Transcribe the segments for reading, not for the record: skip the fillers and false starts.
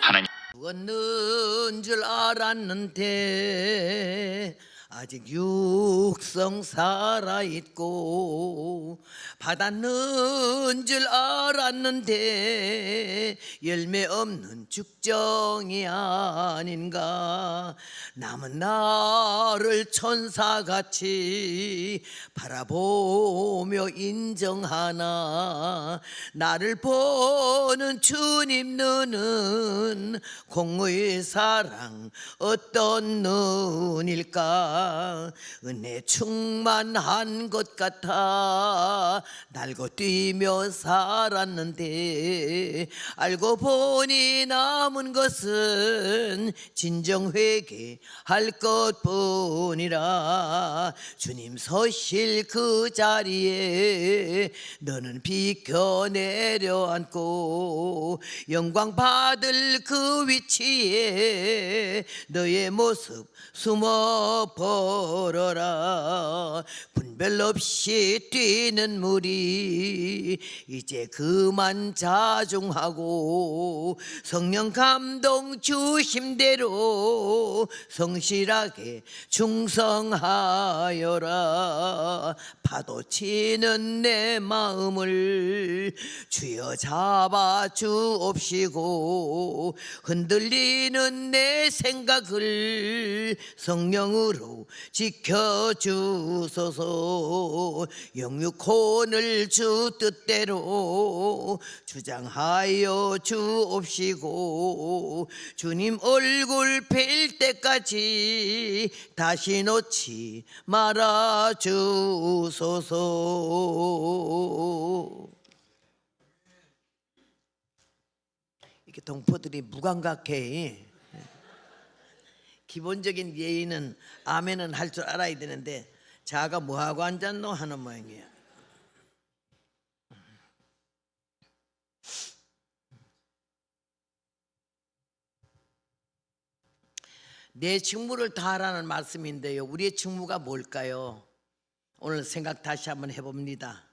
하나님 죽었는 줄 알았는데 아직 육성 살아있고, 받았는 줄 알았는데 열매 없는 죽정이 아닌가. 남은 나를 천사같이 바라보며 인정하나, 나를 보는 주님 눈은 공의 사랑 어떤 눈일까. 은혜 충만한 것 같아 날고 뛰며 살았는데, 알고 보니 남은 것은 진정 회개할 것뿐이라. 주님 서실 그 자리에 너는 비켜 내려앉고, 영광 받을 그 위치에 너의 모습 숨어 버려라. 분별 없이 뛰는 무리 이제 그만 자중하고, 성령 감동 주심대로 성실하게 충성하여라. 파도 치는 내 마음을 주여 잡아 주옵시고, 흔들리는 내 생각을 성령으로 지켜주소서. 영육혼을 주 뜻대로 주장하여 주옵시고, 주님 얼굴 뵐 때까지 다시 놓지 말아 주소서. 이렇게 동포들이 무감각해. 기본적인 예의는 아멘은 할 줄 알아야 되는데, 자가 뭐하고 앉았노 하는 모양이야. 내 직무를 다하라는 말씀인데요, 우리의 직무가 뭘까요? 오늘 생각 다시 한번 해봅니다.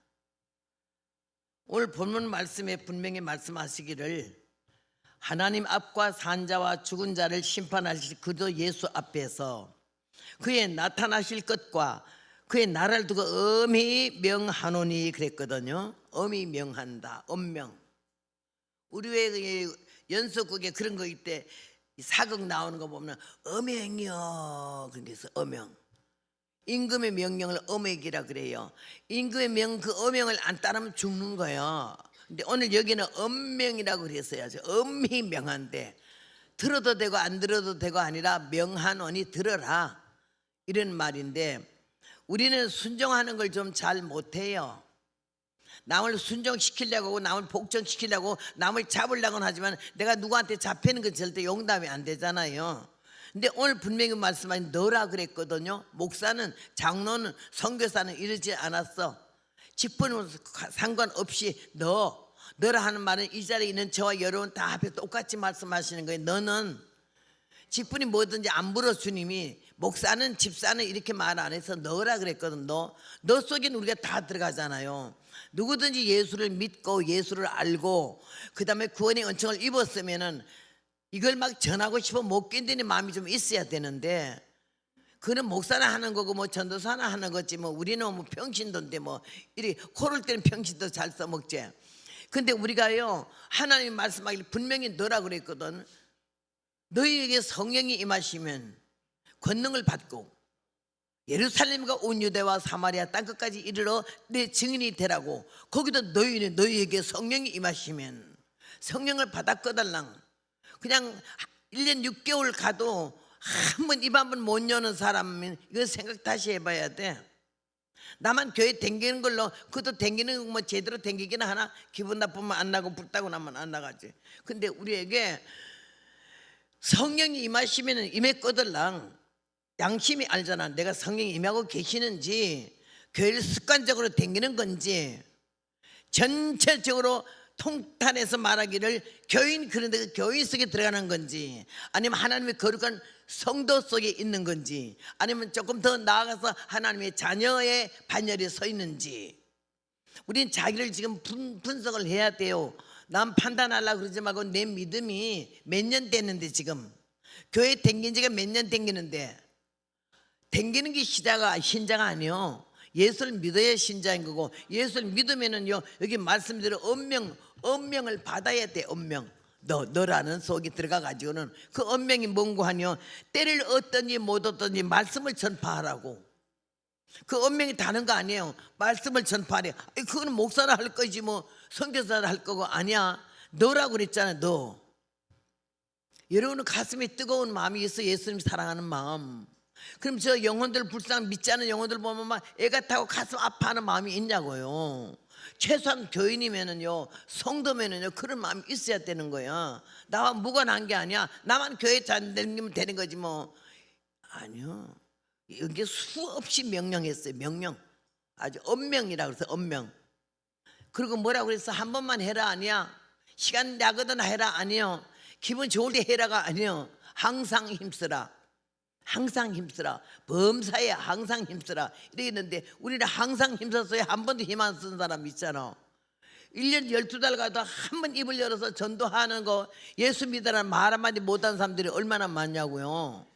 오늘 본문 말씀에 분명히 말씀하시기를, 하나님 앞과 산자와 죽은 자를 심판하실 그도 예수 앞에서 그의 나타나실 것과 그의 나라를 두고 엄히 명하노니 그랬거든요. 엄히 명한다. 엄명. 우리 왜 연속극에 그런 거 있대, 사극 나오는 거 보면 엄행이요, 그래서 엄명. 임금의 명령을 엄액이라 그래요. 임금의 그 엄명을 안 따르면 죽는 거예요. 근데 오늘 여기는 엄명이라고 그랬어요. 엄히 명한데, 들어도 되고 안 들어도 되고 아니라 명하노니 들어라, 이런 말인데, 우리는 순종하는 걸 좀 잘 못해요. 남을 순종시키려고 하고 남을 복종시키려고 남을 잡으려고는 하지만 내가 누구한테 잡히는 건 절대 용담이 안 되잖아요. 근데 오늘 분명히 말씀하신 너라 그랬거든요. 목사는, 장로는, 선교사는 이러지 않았어. 직분은 상관없이 너라 하는 말은 이 자리에 있는 저와 여러분 다 앞에 똑같이 말씀하시는 거예요. 너는 직분이 뭐든지 안 물어. 주님이 목사는, 집사는 이렇게 말 안 해서 너라 그랬거든. 너 속엔 우리가 다 들어가잖아요. 누구든지 예수를 믿고 예수를 알고 그 다음에 구원의 은총을 입었으면은 이걸 막 전하고 싶어 못 견디는 마음이 좀 있어야 되는데, 그는 목사나 하는 거고 뭐 전도사나 하는 거지, 뭐 우리는 뭐 평신도인데 뭐 이리 코를 때는 평신도 잘 써먹지. 근데 우리가요, 하나님이 말씀하기를 분명히 너라 그랬거든. 너희에게 성령이 임하시면 권능을 받고 예루살렘과 온 유대와 사마리아 땅끝까지 이르러 내 증인이 되라고. 거기도 너희에게 성령이 임하시면, 성령을 받았거달랑. 그냥 1년 6개월 가도 한 번 입 한 번 못 여는 사람은 이거 생각 다시 해봐야 돼. 나만 교회 댕기는 걸로, 그것도 댕기는 거 뭐 제대로 댕기기는 하나, 기분 나쁘면 안 나고 불타고 나면 안 나가지. 근데 우리에게 성령이 임하시면 임했거들랑. 양심이 알잖아. 내가 성령이 임하고 계시는지, 교회를 습관적으로 댕기는 건지, 전체적으로 통탄해서 말하기를 교인, 그런데 교인 속에 들어가는 건지, 아니면 하나님의 거룩한 성도 속에 있는 건지, 아니면 조금 더 나아가서 하나님의 자녀의 반열에 서 있는지, 우리는 자기를 지금 분석을 해야 돼요. 남 판단하려고 그러지 말고 내 믿음이 몇 년 됐는데 지금 교회 댕긴 지가 몇 년 댕기는데 댕기는 게 신자가 아니요. 예수를 믿어야 신자인 거고 예수를 믿으면은요 여기 말씀대로 언명을 받아야 돼. 언명. 너라는 속에 들어가 가지고는 그 언명이 뭔고 하뇨 때를 얻든지 못 얻든지 말씀을 전파하라고. 그 언명이 다른 거 아니에요. 말씀을 전파하래. 그거는 목사라 할 거지 뭐 선교사라 할 거고 아니야. 너라고 그랬잖아. 너. 여러분은 가슴에 뜨거운 마음이 있어. 예수님 사랑하는 마음. 그럼 저 영혼들 불쌍 믿지 않은 영혼들 보면 막 애가 타고 가슴 아파하는 마음이 있냐고요. 최소한 교인이면은요 성도면은요 그런 마음이 있어야 되는 거야. 나와 무관한 게 아니야. 나만 교회 잘 다니면 되는 거지 뭐. 아니요. 이게 수없이 명령했어요. 명령. 아주 언명이라고 그래서 언명. 그리고 뭐라고 그랬어? 한 번만 해라 아니야. 시간 나거든 해라 아니요. 기분 좋을 때 해라가 아니요. 항상 힘쓰라. 항상 힘쓰라. 범사에 항상 힘쓰라. 이렇게 했는데 우리는 항상 힘썼어요. 한 번도 힘 안 쓴 사람 있잖아. 1년 12달 가도 한 번 입을 열어서 전도하는 거 예수 믿으라는 말 한마디 못한 사람들이 얼마나 많냐고요.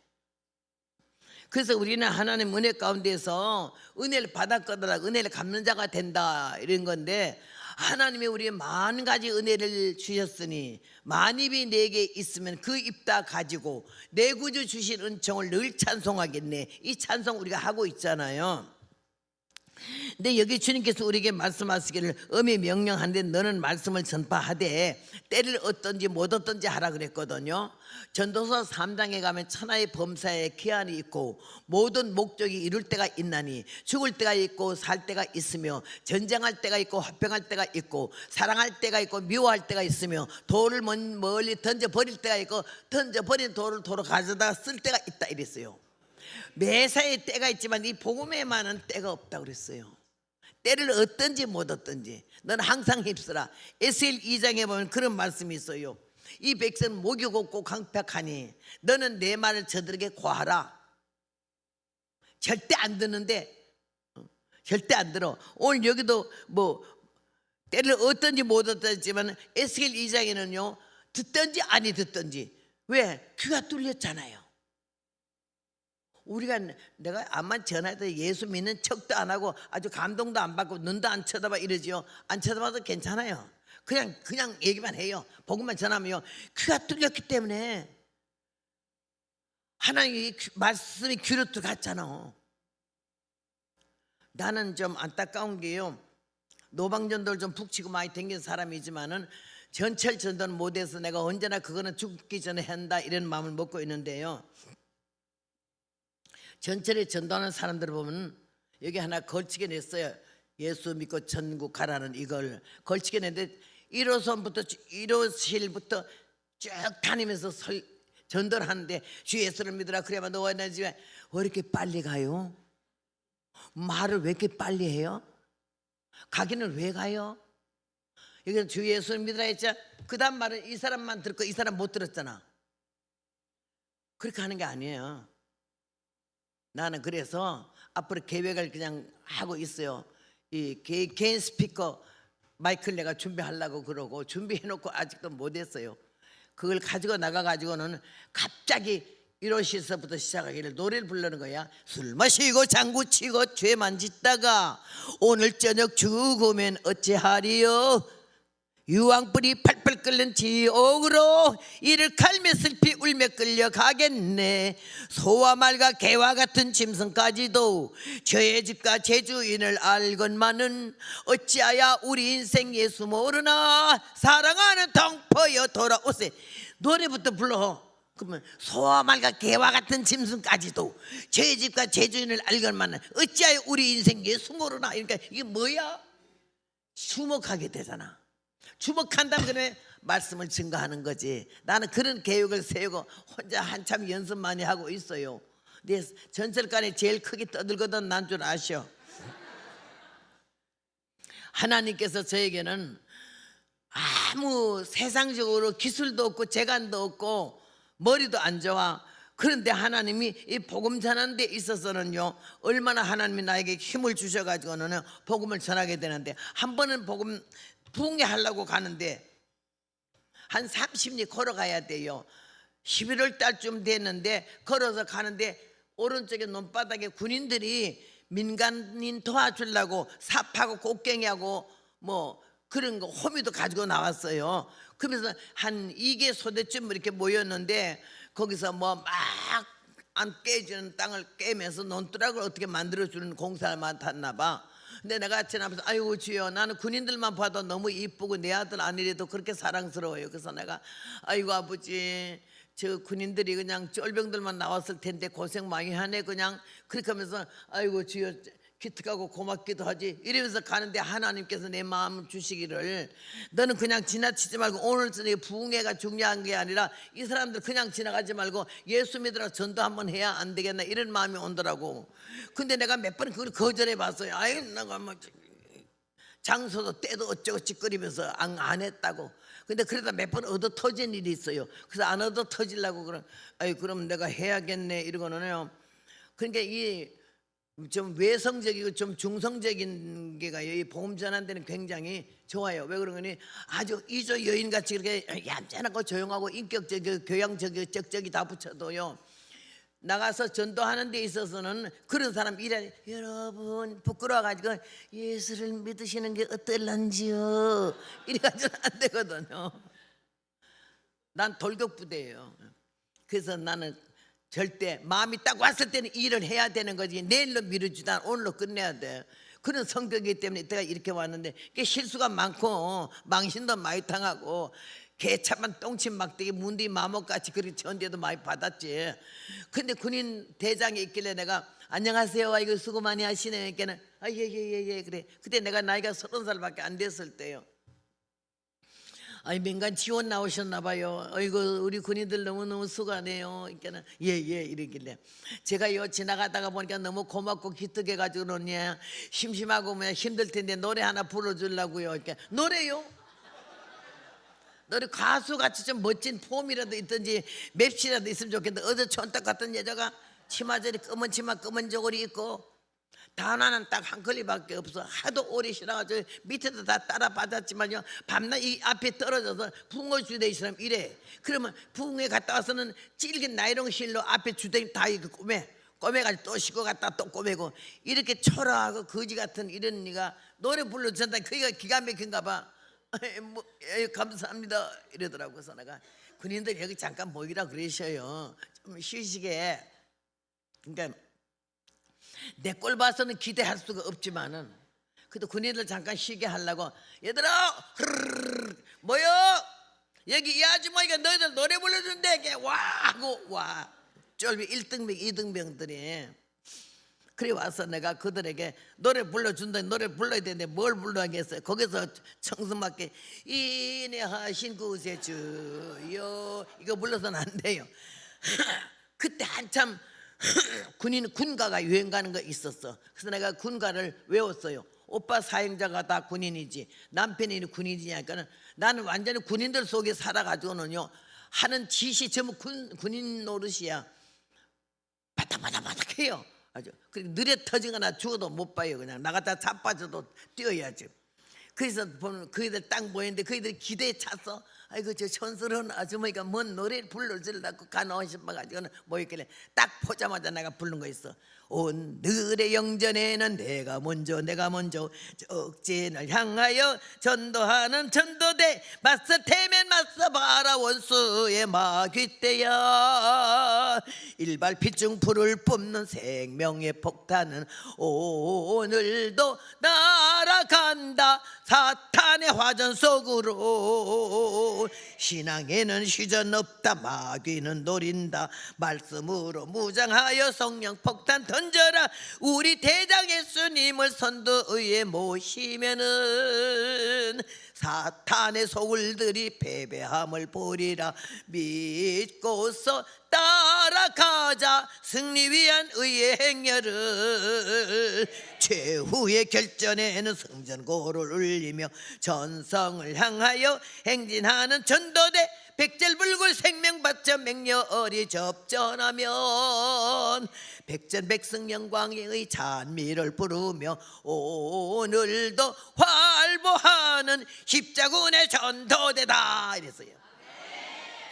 그래서 우리는 하나님 은혜 가운데서 은혜를 받았거나 은혜를 갚는 자가 된다 이런 건데 하나님이 우리에게 만 가지 은혜를 주셨으니 만입이 내게 있으면 그 입 다 가지고 내 구주 주신 은총을 늘 찬송하겠네. 이 찬송 우리가 하고 있잖아요. 근데 여기 주님께서 우리에게 말씀하시기를 엄히 명령하는데 너는 말씀을 전파하되 때를 얻든지 못 얻든지 하라 그랬거든요. 전도서 3장에 가면 천하의 범사에 기한이 있고 모든 목적이 이룰 때가 있나니 죽을 때가 있고 살 때가 있으며 전쟁할 때가 있고 화평할 때가 있고 사랑할 때가 있고 미워할 때가 있으며 돌을 멀리 던져버릴 때가 있고 던져버린 돌을 도로 가져다가 쓸 때가 있다 이랬어요. 매사에 때가 있지만 이 복음에만은 때가 없다고 그랬어요. 때를 얻든지 못 얻든지 너는 항상 힘쓰라. 에스겔 2장에 보면 그런 말씀이 있어요. 이 백성은 목이 곱고 강팍하니 너는 내 말을 저들에게 고하라. 절대 안 듣는데 절대 안 들어. 오늘 여기도 뭐 때를 얻든지 못 얻든지만 에스겔 2장에는요 듣든지 아니 듣든지. 왜? 귀가 뚫렸잖아요. 우리가 내가 암만 전화해도 예수 믿는 척도 안 하고 아주 감동도 안 받고 눈도 안 쳐다봐 이러지요. 안 쳐다봐도 괜찮아요. 그냥 얘기만 해요. 복음만 전하면요 귀가 뚫렸기 때문에 하나님의 말씀이 귀로 들어갔잖아. 나는 좀 안타까운 게요 노방전도를 좀 푹 치고 많이 댕긴 사람이지만은 전철 전도는 못해서 내가 언제나 그거는 죽기 전에 한다 이런 마음을 먹고 있는데요. 전철에 전도하는 사람들을 보면 여기 하나 걸치게 냈어요. 예수 믿고 천국 가라는 이걸 걸치게 냈는데 1호선부터 1호실부터 쭉 다니면서 전도를 하는데 주 예수를 믿으라 그래야만 너와 내 집에 왜 이렇게 빨리 가요? 말을 왜 이렇게 빨리 해요? 가기는 왜 가요? 여기는 주 예수를 믿으라 했죠. 그 다음 말은 이 사람만 들었고 이 사람 못 들었잖아. 그렇게 하는 게 아니에요. 나는 그래서 앞으로 계획을 그냥 하고 있어요. 이 개인 스피커 마이크를 내가 준비하려고 그러고 준비해놓고 아직도 못했어요. 그걸 가지고 나가가지고는 갑자기 1호실서부터 시작하기를 노래를 부르는 거야. 술 마시고 장구치고 죄만 짓다가 오늘 저녁 죽으면 어찌하리요. 유황불이 팔팔 끓는 지옥으로 이를 갈며 슬피 울며 끌려가겠네. 소와 말과 개와 같은 짐승까지도 저의 집과 제 주인을 알건만은 어찌하여 우리 인생 예수 모르나. 사랑하는 동포여 돌아오세. 노래부터 불러. 그러면 소와 말과 개와 같은 짐승까지도 저의 집과 제 주인을 알건만은 어찌하여 우리 인생 예수 모르나. 그러니까 이게 뭐야? 주목하게 되잖아. 주목한다면 그래 말씀을 증거하는 거지. 나는 그런 계획을 세우고 혼자 한참 연습 많이 하고 있어요. 내 전철간에 제일 크게 떠들거든 난 줄 아셔. 하나님께서 저에게는 아무 세상적으로 기술도 없고 재간도 없고 머리도 안 좋아. 그런데 하나님이 이 복음 전하는 데 있어서는요 얼마나 하나님이 나에게 힘을 주셔가지고는 복음을 전하게 되는데 한 번은 복음 부흥회 하려고 가는데 한 30리 걸어가야 돼요. 11월 달쯤 됐는데 걸어서 가는데 오른쪽에 논바닥에 군인들이 민간인 도와주려고 삽하고 곡괭이하고 뭐 그런 거 호미도 가지고 나왔어요. 그러면서 한 2개 소대쯤 이렇게 모였는데 거기서 뭐 막 안 깨지는 땅을 깨면서 논두락을 어떻게 만들어주는 공사를 맡았나 봐. 근데 내가 지나면서 아이고 주여, 나는 군인들만 봐도 너무 이쁘고 내 아들 아니래도 그렇게 사랑스러워요. 그래서 내가 아이고 아버지, 저 군인들이 그냥 쫄병들만 나왔을 텐데 고생 많이 하네. 그냥 그렇게 하면서 아이고 주여 기특하고 고맙기도 하지 이러면서 가는데 하나님께서 내 마음 주시기를, 너는 그냥 지나치지 말고 오늘 저녁에 부흥회가 중요한 게 아니라 이 사람들 그냥 지나가지 말고 예수 믿으라 전도 한번 해야 안 되겠나, 이런 마음이 온더라고. 근데 내가 몇 번 그걸 거절해 봤어요. 아이 내가 뭐 장소도 때도 어쩌고 찌꺼리면서 안 했다고. 근데 그러다 몇 번 얻어 터진 일이 있어요. 그래서 안 얻어 터지려고 그럼 내가 해야겠네 이러고는요. 그러니까 이 좀 외성적이고 좀 중성적인 게가요, 이 복음 전하는 데는 굉장히 좋아요. 왜 그러니 아주 이조 여인같이 이렇게 얌전하고 조용하고 인격적이고 교양적이고 적적이 다 붙여도요, 나가서 전도하는 데 있어서는 그런 사람 이래, 여러분 부끄러워가지고 예수를 믿으시는 게 어떨런지요 이래가지고는 안 되거든요. 난 돌격부대예요. 그래서 나는 절대 마음이 딱 왔을 때는 일을 해야 되는 거지, 내일로 미루지도 않아 오늘로 끝내야 돼. 그런 성격이기 때문에 내가 이렇게 왔는데 실수가 많고 망신도 많이 당하고 개차만 똥침 막대기 문디 마목같이 그렇게 전대도 많이 받았지. 근데 군인 대장이 있길래 내가 안녕하세요, 이거 수고 많이 하시네. 그러니까는 예예예 그래. 그때 내가 나이가 30살밖에 안 됐을 때요. 아니 민간 지원 나오셨나 봐요. 아이고 우리 군인들 너무너무 수고하네요. 그러니까는 예예 이러길래 제가요 지나가다가 보니까 너무 고맙고 기특해가지고는 심심하고 뭐 힘들 텐데 노래 하나 불러주려고요. 이렇게 노래요? 노래 가수같이 좀 멋진 폼이라도 있든지 맵시라도 있으면 좋겠는데 어제 촌딱 같은 여자가 치마저리 검은 치마 검은 저고리 입고 단화는 딱 한 걸리밖에 없어. 하도 오래 신어가지고 밑에도 다 따라 받았지만요, 밤낮 이 앞에 떨어져서 붕어 주대기 처럼 이래. 그러면 붕어에 갔다 와서는 질긴 나이롱 실로 앞에 주대기 다 이렇게 꼬매가지고 또 싣고 갔다 또 꼬매고 이렇게 초라하고 거지 같은 이런 니가 노래 불러준다. 그게 기가 막힌가 봐. 뭐, 감사합니다 이러더라고. 그래서 내가 군인들 여기 잠깐 모이라 그러셔요. 좀 쉬시게. 그러니까 내 꼴 봐서는 기대할 수가 없지만은 그래도 군인들 잠깐 쉬게 하려고, 얘들아 뭐요? 여기 이 아주머니가 너희들 노래 불러준대. 이게 와 하고 와 쫄비 1등병 2등병들이 그래 와서 내가 그들에게 노래 불러준다. 노래 불러야 되는데 뭘 불러야겠어요. 거기서 청승맞게 인내하신 구세 주여 이거 불러서는 안 돼요. 그때 한참 군가가 유행 가는 거 있었어. 그래서 내가 군가를 외웠어요. 오빠 사행자가 다 군인이지 남편이 군인이니까는 나는 완전히 군인들 속에 살아가지고는요 하는 짓이 전부 군인 노릇이야. 바닥바닥바닥해요. 아주 그리고 느려 터지거나 죽어도 못 봐요. 그냥 나갔다 자빠져도 뛰어야지. 그래서 보면 그이들 딱 모였는데 그이들이 기대에 찼어. 아이고 저 촌스러운 아주머니가 뭔 노래를 불러주려고 가나오 싶어가지고는 모였길래 딱 보자마자 내가 부른 거 있어. 오늘의 영전에는 내가 먼저 적진을 향하여 전도하는 전도대 맞서 태면 맞서 봐라 원수의 마귀떼야. 일발 핏중풀을 뿜는 생명의 폭탄은 오늘도 날아간다 사탄의 화전 속으로. 신앙에는 휴전 없다 마귀는 노린다 말씀으로 무장하여 성령 폭탄 던져라. 우리 대장 예수님을 선두에 모시면은 사탄의 소굴들이 패배함을 보리라. 믿고서 따라가자 승리 위한 의의 행렬을. 최후의 결전에는 성전고를 울리며 전성을 향하여 행진하는 전도대 백절불굴 생명받쳐 맹렬히 접전하면 백전백승 영광의 찬미를 부르며 오늘도 활보하는 십자군의 전도대다 이랬어요.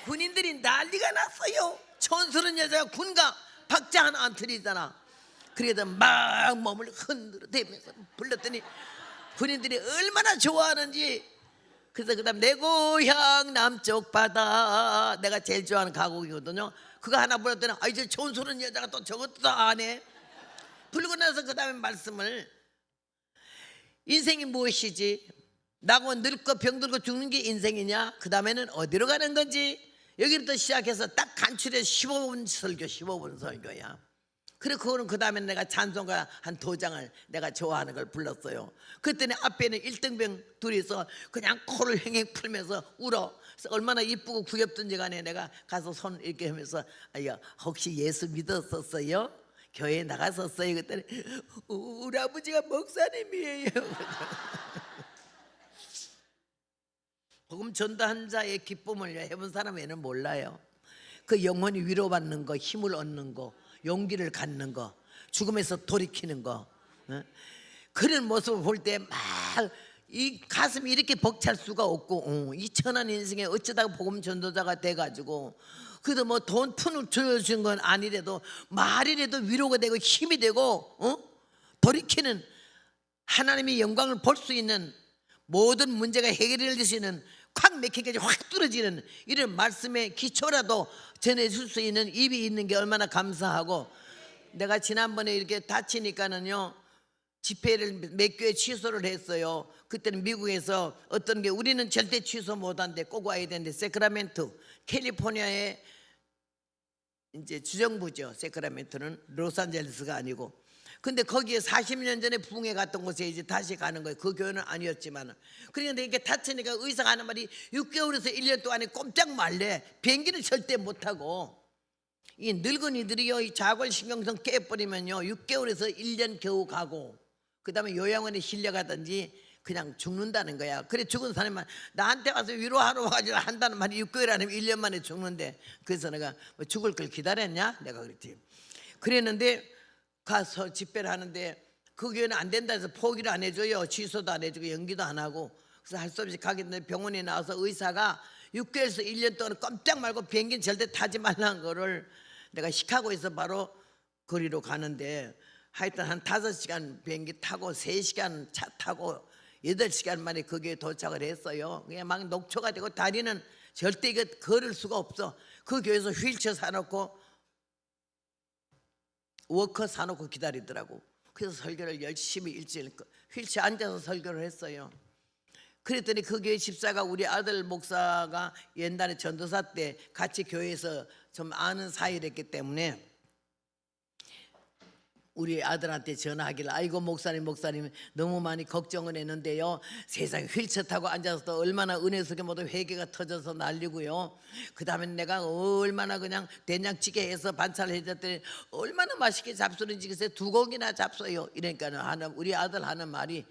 군인들이 난리가 났어요. 촌스러운 여자가 군가 박자 하나 안 틀리잖아. 그래도 막 몸을 흔들어 대면서 불렀더니 군인들이 얼마나 좋아하는지. 그래서 그다음 내 고향 남쪽 바다, 내가 제일 좋아하는 가곡이거든요. 그거 하나 불렀더니 아 이제 촌스러운 여자가 또 저것도 안 해. 부르고 나서 그다음에 말씀을, 인생이 무엇이지? 나고 늙고 병들고 죽는 게 인생이냐? 그 다음에는 어디로 가는 건지, 여기부터 시작해서 딱 간추려 15분 설교, 15분 설교야. 그리고 그거는 그 다음에 내가 찬송가 한 2장을 내가 좋아하는 걸 불렀어요. 그랬더니 앞에는 1등병 둘이서 그냥 코를 행행 풀면서 울어. 그래서 얼마나 이쁘고 귀엽든지 간에 내가 가서 손 이렇게 하면서 아야 혹시 예수 믿었었어요? 교회에 나갔었어요? 그랬더니 우리 아버지가 목사님이에요. 복음 전도한 자의 기쁨을 해본 사람에는 몰라요. 그 영혼이 위로받는 거, 힘을 얻는 거, 용기를 갖는 거, 죽음에서 돌이키는 거, 그런 모습을 볼 때 막 이 가슴이 이렇게 벅찰 수가 없고, 이 천한 인생에 어쩌다가 복음 전도자가 돼가지고, 그래도 뭐 돈 푼을 주는 건 아니래도 말이라도 위로가 되고 힘이 되고, 돌이키는, 하나님의 영광을 볼 수 있는, 모든 문제가 해결될 수 있는, 콱 맥히기까지 확 뚫어지는 이런 말씀의 기초라도 전해줄 수 있는 입이 있는 게 얼마나 감사하고. 내가 지난번에 이렇게 다치니까는요, 집회를 몇 교회 취소를 했어요. 그때는 미국에서 어떤 게 우리는 절대 취소 못한대, 꼭 와야 되는데, 세크라멘토, 캘리포니아의 이제 주정부죠. 세크라멘토는 로스앤젤레스가 아니고. 근데 거기에 40년 전에 부흥회 갔던 곳에 이제 다시 가는 거예요. 그 교회는 아니었지만. 그런데 이렇게 다치니까 의사가 하는 말이 6개월에서 1년 동안에 꼼짝 말래. 비행기는 절대 못 타고. 이 늙은이들이요, 이 자골신경성 깨버리면요 6개월에서 1년 겨우 가고, 그 다음에 요양원에 실려가든지 그냥 죽는다는 거야. 그래 죽은 사람만 나한테 와서 위로하러 와가지고 한다는 말이 6개월 아니면 1년 만에 죽는데, 그래서 내가 뭐 죽을 걸 기다렸냐? 내가 그랬지. 그랬는데 가서 집회를 하는데 그 교회는 안 된다 해서 포기를 안 해줘요. 취소도 안 해주고 연기도 안 하고. 그래서 할 수 없이 가겠는데 병원에 나와서 의사가 6개월에서 1년 동안 깜짝 말고 비행기는 절대 타지 말라는 거를, 내가 시카고에서 바로 거리로 가는데 하여튼 한 5시간 비행기 타고 3시간 차 타고 8시간 만에 거기에 도착을 했어요. 그냥 막 녹초가 되고 다리는 절대 이거 걸을 수가 없어. 그 교회에서 휠체어 사놓고 워커 사놓고 기다리더라고. 그래서 설교를 열심히 일주일 휠체어 앉아서 설교를 했어요. 그랬더니 그 교회 집사가 우리 아들 목사가 옛날에 전도사 때 같이 교회에서 좀 아는 사이랬기 때문에 우리 아들한테 전화하길래 아이고 목사님 너무 많이 걱정을 했는데요, 세상에 휠체어 타고 앉아서 얼마나 은혜 속에 모두 회개가 터져서 난리고요, 그 다음에 내가 얼마나 그냥 된장찌개 해서 반찬을 해줬더니 얼마나 맛있게 잡수는지 글쎄 2고기나 잡숴요. 이러니까 우리 아들 하는 말이,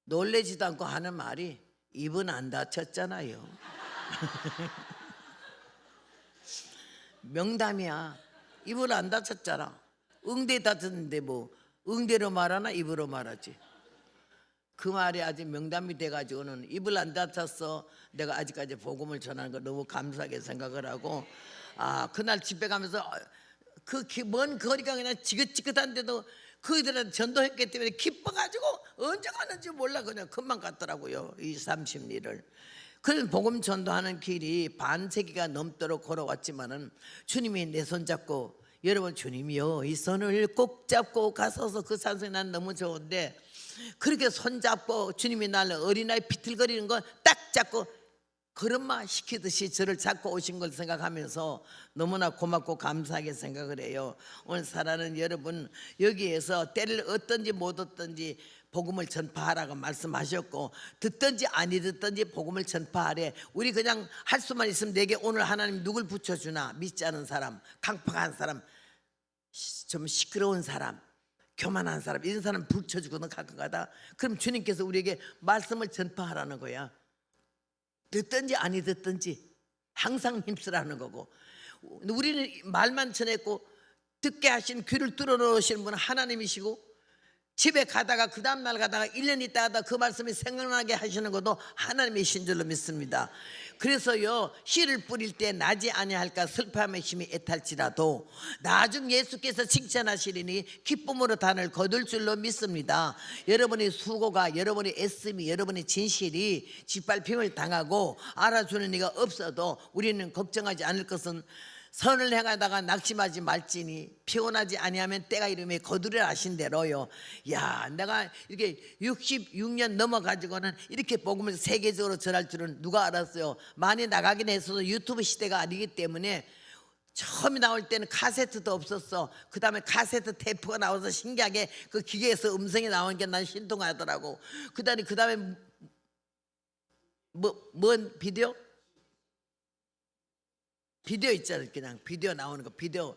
놀래지도 않고 하는 말이, 입은 안 다쳤잖아요. 명담이야. 입은 안 다쳤잖아. 응대 다쳤는데 뭐 응대로 말하나 입으로 말하지. 그 말이 아주 명담이 돼가지고는 입을 안 다쳤어. 내가 아직까지 복음을 전하는 거 너무 감사하게 생각을 하고, 그날 집에 가면서 그 먼 거리가 그냥 지긋지긋한데도 그들한테 전도했기 때문에 기뻐가지고 언제 가는지 몰라 그냥 금방 갔더라고요. 이 30리를. 그런 복음 전도하는 길이 반세기가 넘도록 걸어왔지만은 주님이 내 손 잡고, 여러분 주님이요 이 손을 꼭 잡고 가소서, 그 찬송이 난 너무 좋은데, 그렇게 손 잡고 주님이 나를 어린아이 비틀거리는 거 딱 잡고 걸음마 시키듯이 저를 잡고 오신 걸 생각하면서 너무나 고맙고 감사하게 생각을 해요. 오늘 사랑하는 여러분, 여기에서 때를 얻든지 못 얻든지 복음을 전파하라고 말씀하셨고, 듣든지 아니 듣든지 복음을 전파하래. 우리 그냥 할 수만 있으면 내게 오늘 하나님 누굴 붙여주나, 믿지 않은 사람, 강팍한 사람, 좀 시끄러운 사람, 교만한 사람, 이런 사람 붙여주고는 가끔가다. 그럼 주님께서 우리에게 말씀을 전파하라는 거야. 듣든지 아니 듣든지 항상 힘쓰라는 거고, 우리는 말만 전했고 듣게 하신 귀를 뚫어 놓으시는 분은 하나님이시고, 집에 가다가 그 다음날 가다가 1년 있다가 그 말씀이 생각나게 하시는 것도 하나님의 신 줄로 믿습니다. 그래서요, 씨를 뿌릴 때 나지 아니할까 슬퍼함의 힘이 애탈지라도 나중 예수께서 칭찬하시리니 기쁨으로 단을 거둘 줄로 믿습니다. 여러분의 수고가, 여러분의 애씀이, 여러분의 진실이 짓밟힘을 당하고 알아주는 이가 없어도 우리는 걱정하지 않을 것은 선을 행하다가 낙심하지 말지니 피곤하지 아니하면 때가 이르매 거두려 하신 대로요. 야, 내가 이렇게 66년 넘어가지고는 이렇게 복음을 세계적으로 전할 줄은 누가 알았어요. 많이 나가긴 했어도 유튜브 시대가 아니기 때문에 처음에 나올 때는 카세트도 없었어. 그 다음에 카세트 테이프가 나와서 신기하게 그 기계에서 음성이 나오는 게 난 신통하더라고. 그 다음에 뭔 비디오? 비디오 있잖아요. 그냥 비디오 나오는 거. 비디오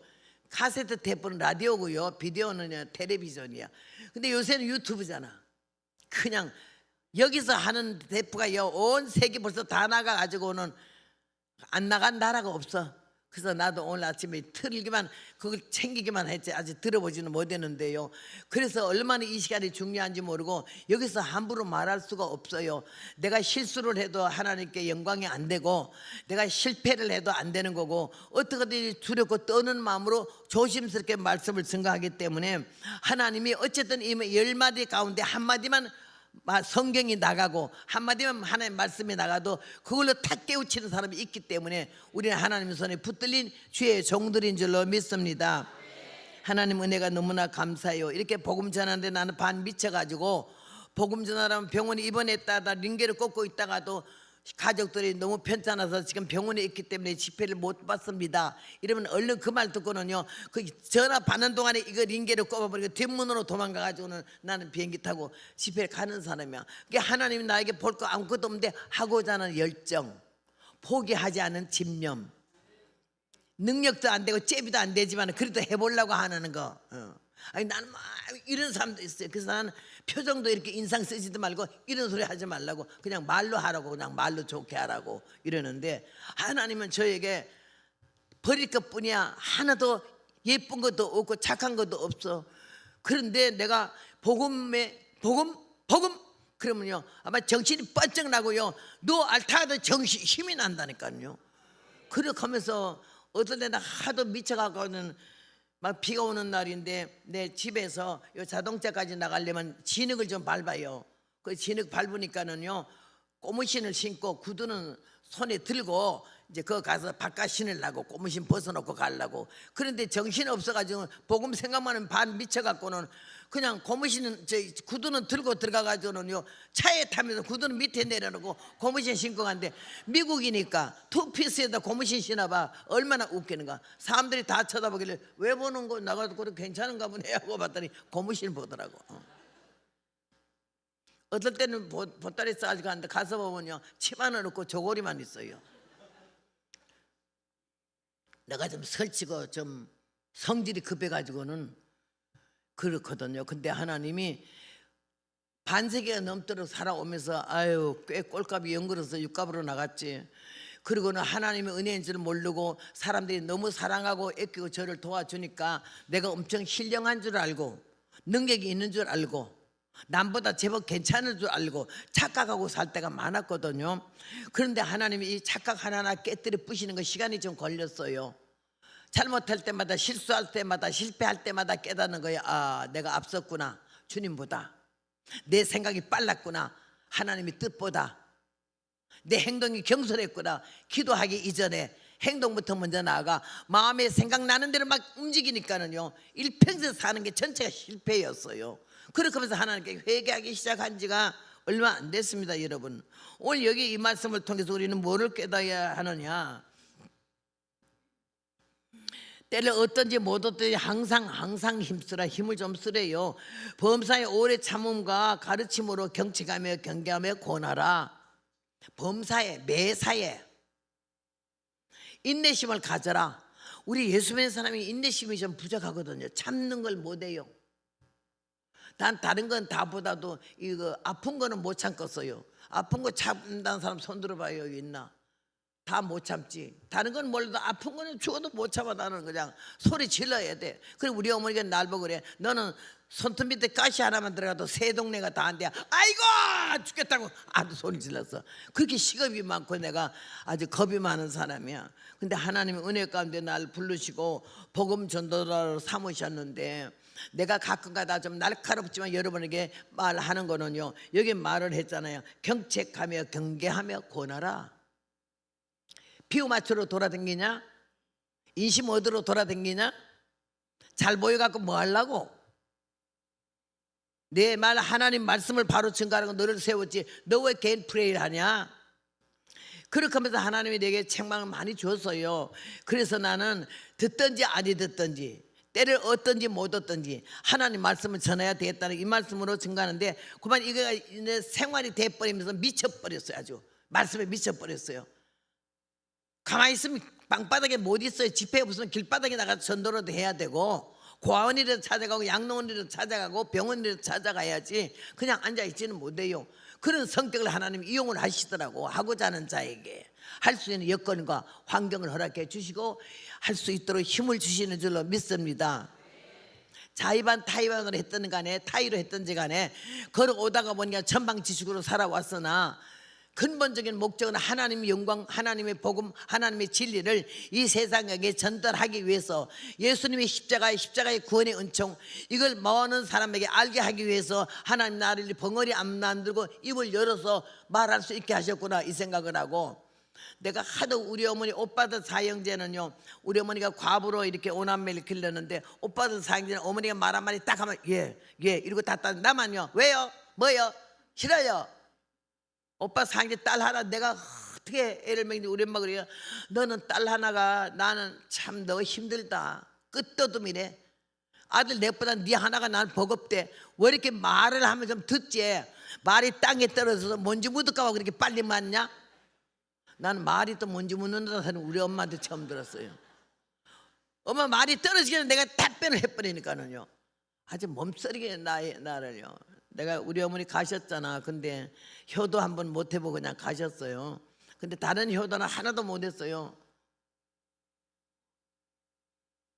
카세트 테이프는 라디오고요, 비디오는 텔레비전이야. 근데 요새는 유튜브잖아. 그냥 여기서 하는 테이프가 온 세계 벌써 다 나가가지고는 안 나간 나라가 없어. 그래서 나도 오늘 아침에 틀기만, 그걸 챙기기만 했지 아직 들어보지는 못했는데요. 그래서 얼마나 이 시간이 중요한지 모르고 여기서 함부로 말할 수가 없어요. 내가 실수를 해도 하나님께 영광이 안 되고, 내가 실패를 해도 안 되는 거고, 어떻게든 두렵고 떠는 마음으로 조심스럽게 말씀을 증거하기 때문에 하나님이 어쨌든 이 10마디 가운데 한마디만 성경이 나가고 한마디만 하나님 말씀이 나가도 그걸로 탁 깨우치는 사람이 있기 때문에 우리는 하나님 손에 붙들린 주의 종들인 줄로 믿습니다. 하나님 은혜가 너무나 감사해요. 이렇게 복음 전하는데 나는 반 미쳐가지고, 복음 전하라면 병원에 입원했다가 링게를 꽂고 있다가도 가족들이 너무 편찮아서 지금 병원에 있기 때문에 집회를 못 받습니다. 이러면 얼른 그 말 듣고는요, 그 전화 받는 동안에 이거 링게를 꼽아버리고 뒷문으로 도망가가지고는 나는 비행기 타고 집회를 가는 사람이야. 그게 하나님이 나에게 볼 거 아무것도 없는데 하고자 하는 열정, 포기하지 않은 집념, 능력도 안 되고 잽이도 안 되지만 그래도 해보려고 하는 거. 아니 나는 막 이런 사람도 있어요. 그래서 나는 표정도 이렇게 인상 쓰지도 말고 이런 소리 하지 말라고, 그냥 말로 하라고, 그냥 말로 좋게 하라고 이러는데, 하나님은 저에게 버릴 것뿐이야. 하나도 예쁜 것도 없고 착한 것도 없어. 그런데 내가 복음 그러면요 아마 정신이 번쩍 나고요, 너 알타도 정신 힘이 난다니까요. 그렇게 하면서 어떤 데나 하도 미쳐가고는 막 비가 오는 날인데 내 집에서 요 자동차까지 나가려면 진흙을 좀 밟아요. 그 진흙 밟으니까는요, 고무신을 신고 구두는 손에 들고 이제 거 가서 바깥 신으려고 고무신 벗어놓고 가려고. 그런데 정신이 없어가지고 복음 생각만 하면 반 미쳐갖고는 그냥 고무신은 구두는 들고 들어가가지고는요 차에 타면서 구두는 밑에 내려놓고 고무신 신고 간대. 미국이니까 투피스에다 고무신 신어봐 얼마나 웃기는가. 사람들이 다 쳐다보길래 왜 보는 거, 나가도 그래 괜찮은가 보네 하고 봤더니 고무신 보더라고. 어떨 때는 보따리 싸가지고 가는데 가서 보면요 치마는 없고 저고리만 있어요. 내가 좀 설치고 좀 성질이 급해가지고는 그렇거든요. 근데 하나님이 반세기가 넘도록 살아오면서 아유 꽤 꼴값이 연그러서 육값으로 나갔지. 그리고는 하나님의 은혜인 줄 모르고 사람들이 너무 사랑하고 애끼고 저를 도와주니까 내가 엄청 신령한 줄 알고 능력이 있는 줄 알고 남보다 제법 괜찮은 줄 알고 착각하고 살 때가 많았거든요. 그런데 하나님이 이 착각 하나하나 깨뜨려 부시는 거 시간이 좀 걸렸어요. 잘못할 때마다, 실수할 때마다, 실패할 때마다 깨닫는 거예요. 아, 내가 앞섰구나. 주님보다 내 생각이 빨랐구나. 하나님의 뜻보다 내 행동이 경솔했구나. 기도하기 이전에 행동부터 먼저 나아가 마음에 생각나는 대로 막 움직이니까는요 일평생 사는 게 전체가 실패였어요. 그렇게 하면서 하나님께 회개하기 시작한 지가 얼마 안 됐습니다. 여러분, 오늘 여기 이 말씀을 통해서 우리는 뭐를 깨달아야 하느냐. 때를 어떤지 못 어떤지 항상 힘쓰라. 힘을 좀 쓰래요. 범사의 오래 참음과 가르침으로 경책하며 경계하며 권하라. 범사에, 매사에 인내심을 가져라. 우리 예수 믿는 사람이 인내심이 좀 부족하거든요. 참는 걸 못해요. 난 다른 건 다보다도 이거 아픈 거는 못 참겠어요. 아픈 거 참는다는 사람 손 들어봐요. 여기 있나? 다 못 참지. 다른 건 몰라도 아픈 거는 죽어도 못 참아. 나는 그냥 소리 질러야 돼. 그리고 우리 어머니가 날 보고 그래. 너는 손톱 밑에 가시 하나만 들어가도 새 동네가 다 한대. 아이고 죽겠다고 아주 소리 질렀어. 그렇게 식업이 많고 내가 아주 겁이 많은 사람이야. 근데 하나님의 은혜 가운데 날 부르시고 복음 전도자로 삼으셨는데, 내가 가끔가다 좀 날카롭지만 여러분에게 말하는 거는요, 여기 말을 했잖아요. 경책하며 경계하며 권하라. 피우 맞추러 돌아다니냐? 인심 얻으러 돌아다니냐? 잘 보여갖고 뭐 하려고? 내 말 하나님 말씀을 바로 증거하는 거 너를 세웠지, 너 왜 개인 프레이를 하냐? 그렇게 하면서 하나님이 내게 책망을 많이 줬어요. 그래서 나는 듣든지 아니 듣든지, 때를 얻든지 못 얻든지 하나님 말씀을 전해야 되겠다는 이 말씀으로 증거하는데, 그만 이거 이제 생활이 돼버리면서 미쳐버렸어요. 아주 말씀에 미쳐버렸어요. 가만히 있으면 방바닥에 못 있어요. 집회 없으면 길바닥에 나가서 전도라도 해야 되고, 고아원이라도 찾아가고 양로원이라도 찾아가고 병원이라도 찾아가야지 그냥 앉아있지는 못해요. 그런 성격을 하나님이 이용을 하시더라고. 하고자 하는 자에게 할 수 있는 여건과 환경을 허락해 주시고 할 수 있도록 힘을 주시는 줄로 믿습니다. 자의반 타의반으로 했던 간에 타의로 했던지 간에 걸어오다가 보니까 천방지축으로 살아왔으나 근본적인 목적은 하나님의 영광, 하나님의 복음, 하나님의 진리를 이 세상에게 전달하기 위해서, 예수님의 십자가의 구원의 은총, 이걸 모아는 사람에게 알게 하기 위해서 하나님 나를 벙어리 안 만들고 입을 열어서 말할 수 있게 하셨구나, 이 생각을 하고, 내가 하도 우리 어머니 오빠들 사형제는요, 우리 어머니가 과부로 이렇게 오남매를 길렀는데, 오빠들 사형제는 어머니가 말 한마디 딱 하면 예 이러고 다 따. 나만요 왜요? 뭐요? 싫어요. 오빠 사형제 딸 하나 내가 어떻게 애를 먹이는지 우리 엄마가 그래요. 너는 딸 하나가 나는 참 너 힘들다. 끝도둠이래. 아들 넷보다 네 하나가 나는 버겁대. 왜 이렇게 말을 하면 좀 듣지? 말이 땅에 떨어져서 먼지 묻을까 봐 그렇게 빨리 맞냐? 나는 말이 또 먼지 묻는다는 소리는 우리 엄마한테 처음 들었어요. 엄마 말이 떨어지기는 내가 답변을 해버리니까는요, 아주 몸서리게 나를요. 내가 우리 어머니 가셨잖아. 근데 효도 한번 못 해보고 그냥 가셨어요. 근데 다른 효도는 하나도 못 했어요.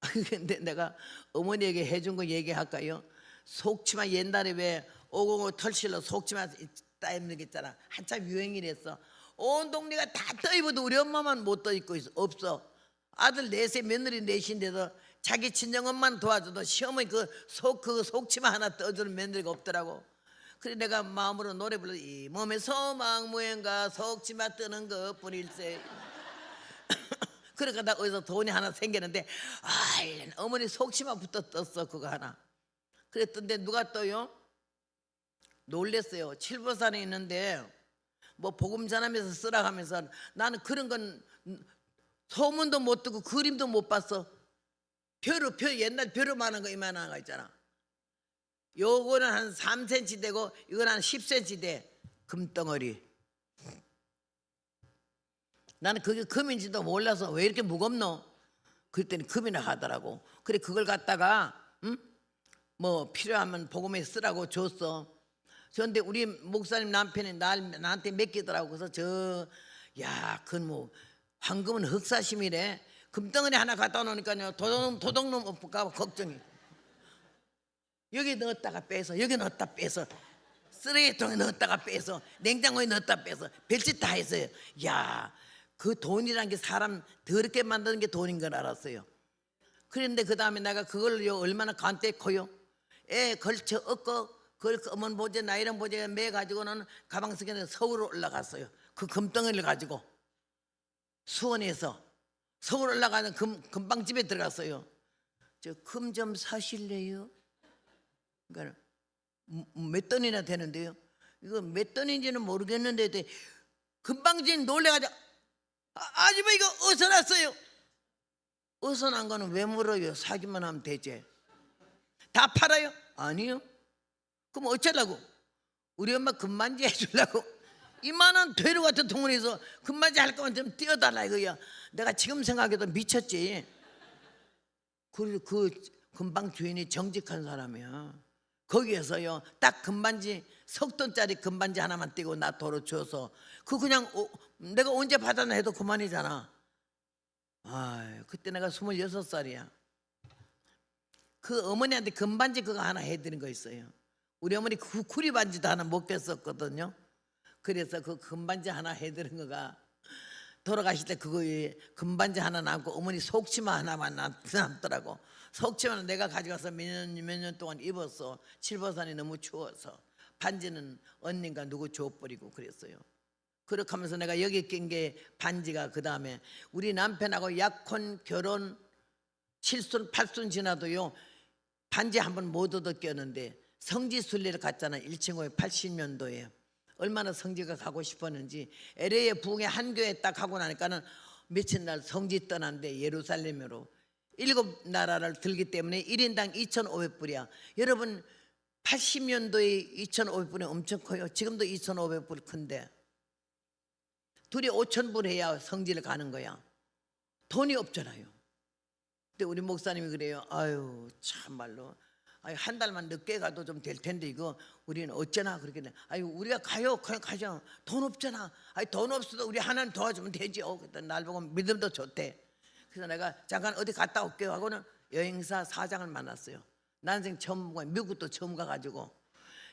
근데 내가 어머니에게 해준 거 얘기할까요? 속치마, 옛날에 왜 505 털실로 속치마 따입는 게 있잖아. 한참 유행이랬어. 온 동네가 다 떠입어도 우리 엄마만 못 떠입고 있어. 없어. 아들 넷에 며느리 넷인데도 자기 친정엄마는 도와줘도 시어머니 그 속치마 하나 떠주는 며느리가 없더라고. 그래 내가 마음으로 노래 불러. 이 몸에 소망 무행가 속치마 뜨는 것뿐일세. 그러니까 어디서 돈이 하나 생겼는데, 어머니 속치마부터 떴어. 그거 하나. 그랬던데 누가 떠요? 놀랬어요. 칠보산에 있는데 뭐 복음 전하면서 쓰라 하면서, 나는 그런 건 소문도 못 듣고 그림도 못 봤어. 표 옛날 벼루만한 거 이만한 거 있잖아. 요거는 한 3cm 되고 이건 한 10cm 돼. 금덩어리. 나는 그게 금인지도 몰라서 왜 이렇게 무겁노? 그랬더니 금이나 하더라고. 그래 그걸 갖다가 뭐 필요하면 복음에 쓰라고 줬어. 그런데 우리 목사님 남편이 나한테 맡기더라고. 그래서 그건 뭐 황금은 흑사심이래. 금덩어리 하나 갖다 놓으니까요, 도둑놈 없을까 봐 걱정이. 여기 넣었다가 빼서, 여기 넣었다 빼서, 쓰레기통에 넣었다가 빼서, 냉장고에 넣었다 빼서 별짓 다 했어요. 야, 그 돈이란 게 사람 더럽게 만드는 게 돈인 걸 알았어요. 그런데 그 다음에 내가 그걸 얼마나 간택해요. 애 걸쳐 얻고 그걸 검은 보제 나이런 보제 매 가지고는 가방 속에 서울로 올라갔어요. 그 금덩어리를 가지고 수원에서 서울 올라가는 금방집에 들어갔어요. 저 금 좀 사실래요? 그러니까 몇 돈이나 되는데요. 이거 몇 돈인지는 모르겠는데 금방집 놀래가지고 아줌마 이거 어디서 났어요? 어디서 난 거는 왜 물어요? 사기만 하면 되지. 다 팔아요? 아니요. 그럼 어쩌려고? 우리 엄마 금반지 해주려고 이만한 되루 같은 통원에서 금반지 할 거면 좀 띄워달라 이거야. 내가 지금 생각해도 미쳤지. 그리고 그 금방 주인이 정직한 사람이야. 거기에서요 딱 금반지 석돈짜리 금반지 하나만 띄고 나 도로 줘서 그 그냥 내가 언제 받았나 해도 그만이잖아. 그때 내가 26살이야. 그 어머니한테 금반지 그거 하나 해드린 거 있어요. 우리 어머니 그 구리 반지도 하나 못 꼈었거든요. 그래서 그 금반지 하나 해드린 거가 돌아가실 때 그거에 금반지 하나 남고 어머니 속치마 하나만 남더라고. 속치마는 내가 가져가서 몇 년 동안 입었어. 칠보산이 너무 추워서. 반지는 언니가 누구 줘버리고 그랬어요. 그렇게 하면서 내가 여기 낀 게 반지가 그 다음에 우리 남편하고 약혼 결혼 7순 8순 지나도요 반지 한 번 못 얻어 꼈는데 성지순례를 갔잖아. 1층호에 80년도에 얼마나 성지가 가고 싶었는지 LA에 부흥회 한 교회 딱 하고 나니까는 며칠 날 성지 떠난데 예루살렘으로 7나라를 들기 때문에 1인당 2,500불이야. 여러분 80년도에 2,500불이 엄청 커요. 지금도 2,500불 큰데 둘이 5,000불 해야 성지를 가는 거야. 돈이 없잖아요. 근데 우리 목사님이 그래요. 아유 참말로 한 달만 늦게 가도 좀 될 텐데 이거 우리는 어쩌나 그렇게 돼. 아유 우리가 가요 그냥 가죠. 돈 없잖아. 아니 돈 없어도 우리 하나는 도와주면 되죠. 그랬더니 날 보고 믿음도 좋대. 그래서 내가 잠깐 어디 갔다 올게요 하고는 여행사 사장을 만났어요. 난생 처음 가 미국도 처음 가가지고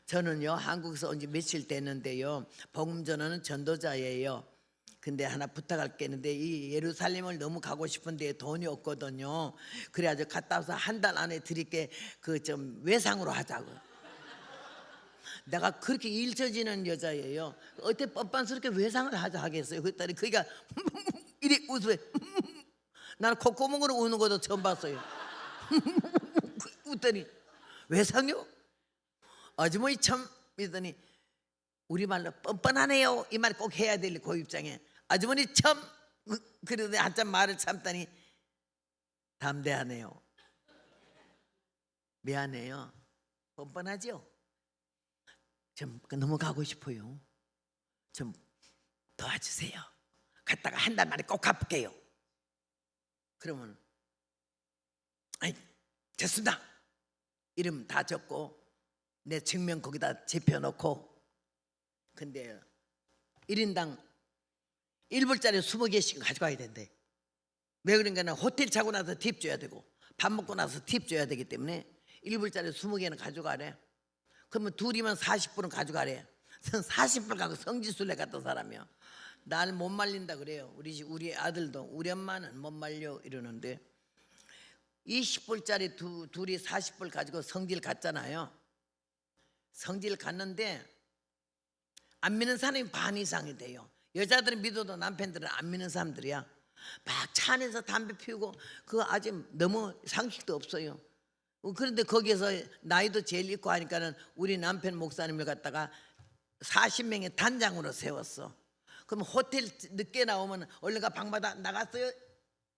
저는요 한국에서 온 지 며칠 됐는데요 복음전하는 전도자예요. 근데 하나 부탁할 게 있는데 이 예루살렘을 너무 가고 싶은데 돈이 없거든요. 그래가지고 갔다 와서 한 달 안에 드릴게 그 좀 외상으로 하자고. 내가 그렇게 일처지는 여자예요. 어때 뻔뻔스럽게 외상을 하자 하겠어요. 그랬더니 그가 이리 웃어요. 나는 콧구멍으로 우는 것도 처음 봤어요. 웃더니 외상요? 아주머니 참 이러더니 우리말로 뻔뻔하네요. 이 말 꼭 해야 될 그 입장에 아주머니 참 그러더니 한참 말을 참더니 담대하네요. 미안해요. 뻔뻔하죠? 좀 너무 가고 싶어요. 좀 도와주세요. 갔다가 한 달 만에 꼭 갚을게요. 그러면 아이 됐습니다. 이름 다 적고 내 증명 거기다 집혀놓고 근데 1인당 1불짜리 20개씩 가져가야 된대. 왜 그런가는 호텔 자고 나서 팁 줘야 되고 밥 먹고 나서 팁 줘야 되기 때문에 1불짜리 20개는 가져가래. 그러면 둘이면 40불은 가져가래. 40불 갖고 성지순례 갔던 사람이야. 날 못 말린다 그래요. 우리 아들도 우리 엄마는 못 말려 이러는데 20불짜리 둘이 40불 가지고 성질 갔잖아요. 성질 갔는데 안 믿는 사람이 반 이상이 돼요. 여자들은 믿어도 남편들은 안 믿는 사람들이야. 막 차 안에서 담배 피우고 그거 아직 너무 상식도 없어요. 그런데 거기에서 나이도 제일 있고 하니까는 우리 남편 목사님을 갖다가 40명의 단장으로 세웠어. 그럼 호텔 늦게 나오면 얼른 가 방마다 나갔어요.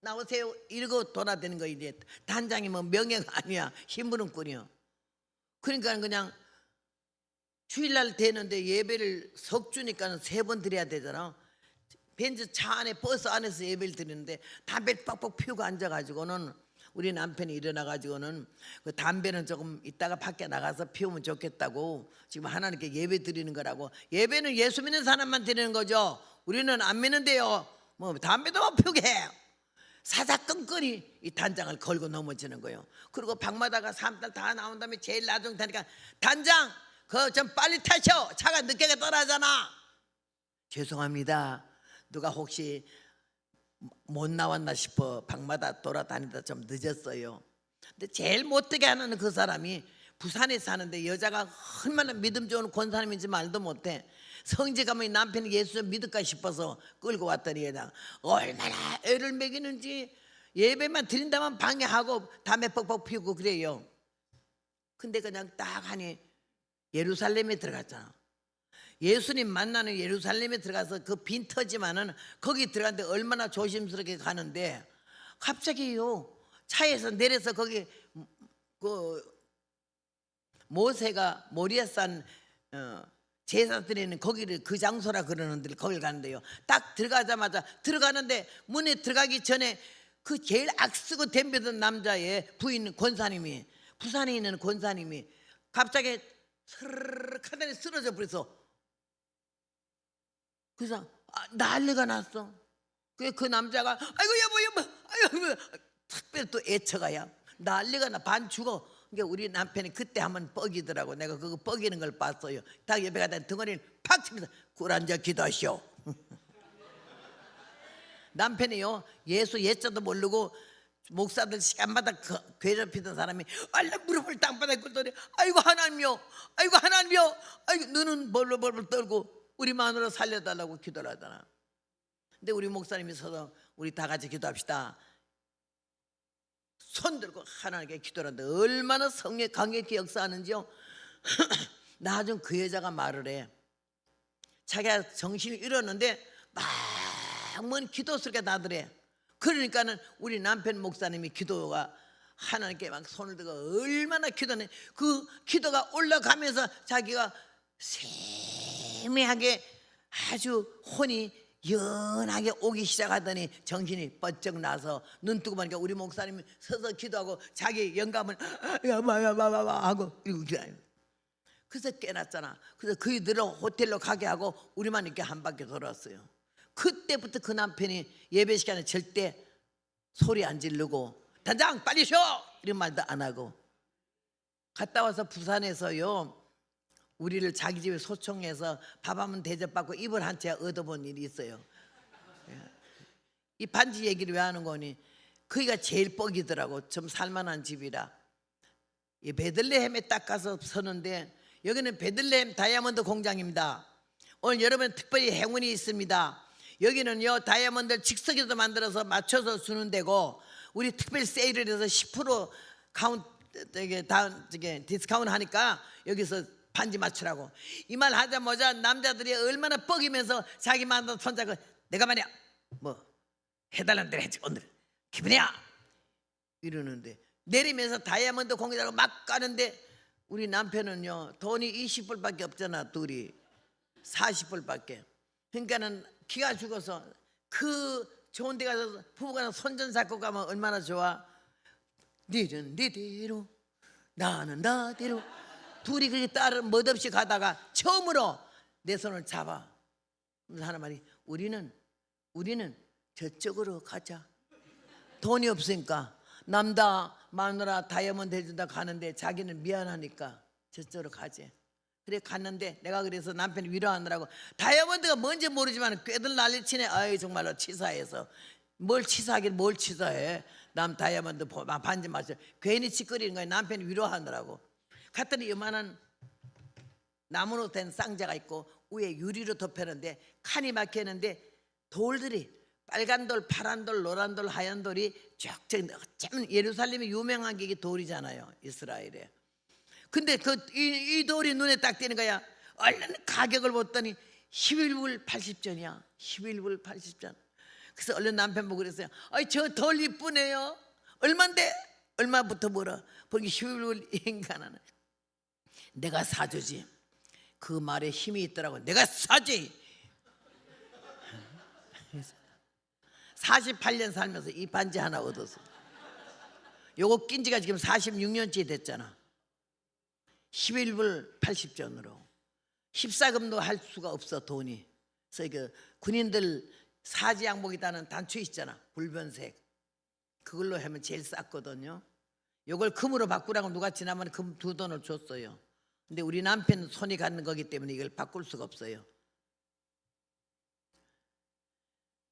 나오세요. 이러고 돌아다니는 거 이제 단장이 뭐 명예가 아니야. 힘부름꾼이요. 그러니까 그냥 주일날 되는데 예배를 석주니까 3번 드려야 되잖아. 벤츠 차 안에 버스 안에서 예배를 드리는데 담배를 뻑뻑 피우고 앉아가지고는 우리 남편이 일어나가지고는 그 담배는 조금 이따가 밖에 나가서 피우면 좋겠다고 지금 하나님께 예배 드리는 거라고. 예배는 예수 믿는 사람만 드리는 거죠. 우리는 안 믿는데요. 뭐 담배도 못 피우게 해. 사사건건이 이 단장을 걸고 넘어지는 거예요. 그리고 방마다가 사람들 다 나온 다음에 제일 나중 타니까 단장 그거 좀 빨리 타셔. 차가 늦게 떠나잖아. 죄송합니다. 누가 혹시 못 나왔나 싶어 방마다 돌아다니다 좀 늦었어요. 근데 제일 못되게 하는 그 사람이 부산에 사는데 여자가 얼마나 믿음 좋은 권사님인지 말도 못해. 성지 가면 남편이 예수 좀 믿을까 싶어서 끌고 왔더니 얘가 얼마나 애를 먹이는지 예배만 드린다면 방해하고 담배 뻑뻑 피우고 그래요. 근데 그냥 딱 하니 예루살렘에 들어갔잖아. 예수님 만나는 예루살렘에 들어가서 그 빈터지만은 거기 들어갔는데 얼마나 조심스럽게 가는데 갑자기요 차에서 내려서 거기 그 모세가 모리아산 제사 드리는 거기를 그 장소라 그러는데 거길 가는데요. 딱 들어가자마자 들어가는데 문에 들어가기 전에 그 제일 악쓰고 덤비던 남자의 부인 권사님이 부산에 있는 권사님이 갑자기 스르륵 하더니 쓰러져 버려서 그래서 난리가 났어. 그 남자가 아이고 여보 아이고 특별히 또 애처가야 난리가 나. 반 죽어. 그러니까 우리 남편이 그때 한번 뻐기더라고. 내가 그거 뻐기는 걸 봤어요. 딱 옆에 가다 등어리를 팍 치면서 굴 앉아 기도하시오. 남편이요, 예수 예자도 모르고 목사들 시간마다 괴롭히던 사람이 얼른 무릎을 땅바닥에 꿇더니 아이고 하나님이요, 아이고 하나님이요, 아이고 눈은 벌벌벌 떨고 우리 마누라 살려달라고 기도를 하잖아. 근데 우리 목사님이 서서 우리 다 같이 기도합시다. 손 들고 하나님께 기도를 하는데 얼마나 성령 강력히 역사하는지요. 나중 그 여자가 말을 해. 자기가 정신을 잃었는데 막 먼 기도 소리가 나더래. 그러니까는 우리 남편 목사님이 기도가 하나님께 막 손을 들고 얼마나 기도하네. 그 기도가 올라가면서 자기가 세미하게 아주 혼이 연하게 오기 시작하더니 정신이 번쩍 나서 눈 뜨고 보니까 우리 목사님이 서서 기도하고 자기 영감을 야마야마마 하고 이러고 기다려. 그래서 깨났잖아. 그래서 그이들을 호텔로 가게 하고 우리만 이렇게 한 바퀴 돌았어요. 그때부터 그 남편이 예배 시간에 절대 소리 안 지르고 단장 빨리 쉬어 이런 말도 안 하고. 갔다 와서 부산에서요 우리를 자기 집에 초청해서 밥 한번 대접받고 이불 한 채 얻어본 일이 있어요. 이 반지 얘기를 왜 하는 거니? 거기가 제일 뻑이더라고. 좀 살만한 집이라. 이 베들레헴에 딱 가서 서는데 여기는 베들레헴 다이아몬드 공장입니다. 오늘 여러분 특별히 행운이 있습니다. 여기는요 다이아몬드를 즉석에서 만들어서 맞춰서 주는 데고 우리 특별 세일을 해서 10% 디스카운트 하니까 여기서 반지 맞추라고. 이 말 하자마자 남자들이 얼마나 뻑이면서 자기 마누라 손잡고 내가 말이야 뭐 해달라는 대로 해지 오늘 기분이야 이러는데 내리면서 다이아몬드 공장으로 막 가는데 우리 남편은요 돈이 20불밖에 없잖아. 둘이 40불밖에. 그러니까는 기가 죽어서 그 좋은 데 가서 부부가 손전 잡고 가면 얼마나 좋아. 니는 니대로 나는 나대로 둘이 그렇게 딸을 멋없이 가다가 처음으로 내 손을 잡아. 그래서 하는 말이 우리는 저쪽으로 가자. 돈이 없으니까 남다 마누라 다이아몬드 해준다 가는데 자기는 미안하니까 저쪽으로 가지. 그래 갔는데 내가 그래서 남편이 위로하느라고 다이아몬드가 뭔지 모르지만 꾀들 난리치네. 아이 정말로 치사해서 뭘 치사하긴 뭘 치사해. 남 다이아몬드 반지 맞춰 괜히 짓거리는 거야. 남편이 위로하느라고 갔더니 요만한 나무로 된 쌍자가 있고 위에 유리로 덮였는데 칸이 막혔는데 돌들이 빨간 돌, 파란 돌, 노란 돌, 하얀 돌이 쫙쫙. 예루살렘이 유명한 게 이게 돌이잖아요, 이스라엘에. 근데 이 돌이 눈에 딱 띄는 거야. 얼른 가격을 봤더니 11불 80전이야. 11불 80전. 그래서 얼른 남편 보고 그랬어요. 아이 저 돌 이쁘네요. 얼만데? 얼마부터 물어? 보니 11불 인간은 내가 사주지. 그 말에 힘이 있더라고. 내가 사지. 48년 살면서 이 반지 하나 얻었어. 요거 낀 지가 지금 46년째 됐잖아. 11불 80전으로 14금도 할 수가 없어 돈이. 그래서 그 군인들 사지 양복이라는 단추 있잖아, 붉은색. 그걸로 하면 제일 쌌거든요. 요걸 금으로 바꾸라고 누가 지나면 금 2돈을 줬어요. 근데 우리 남편 손이 가는 거기 때문에 이걸 바꿀 수가 없어요.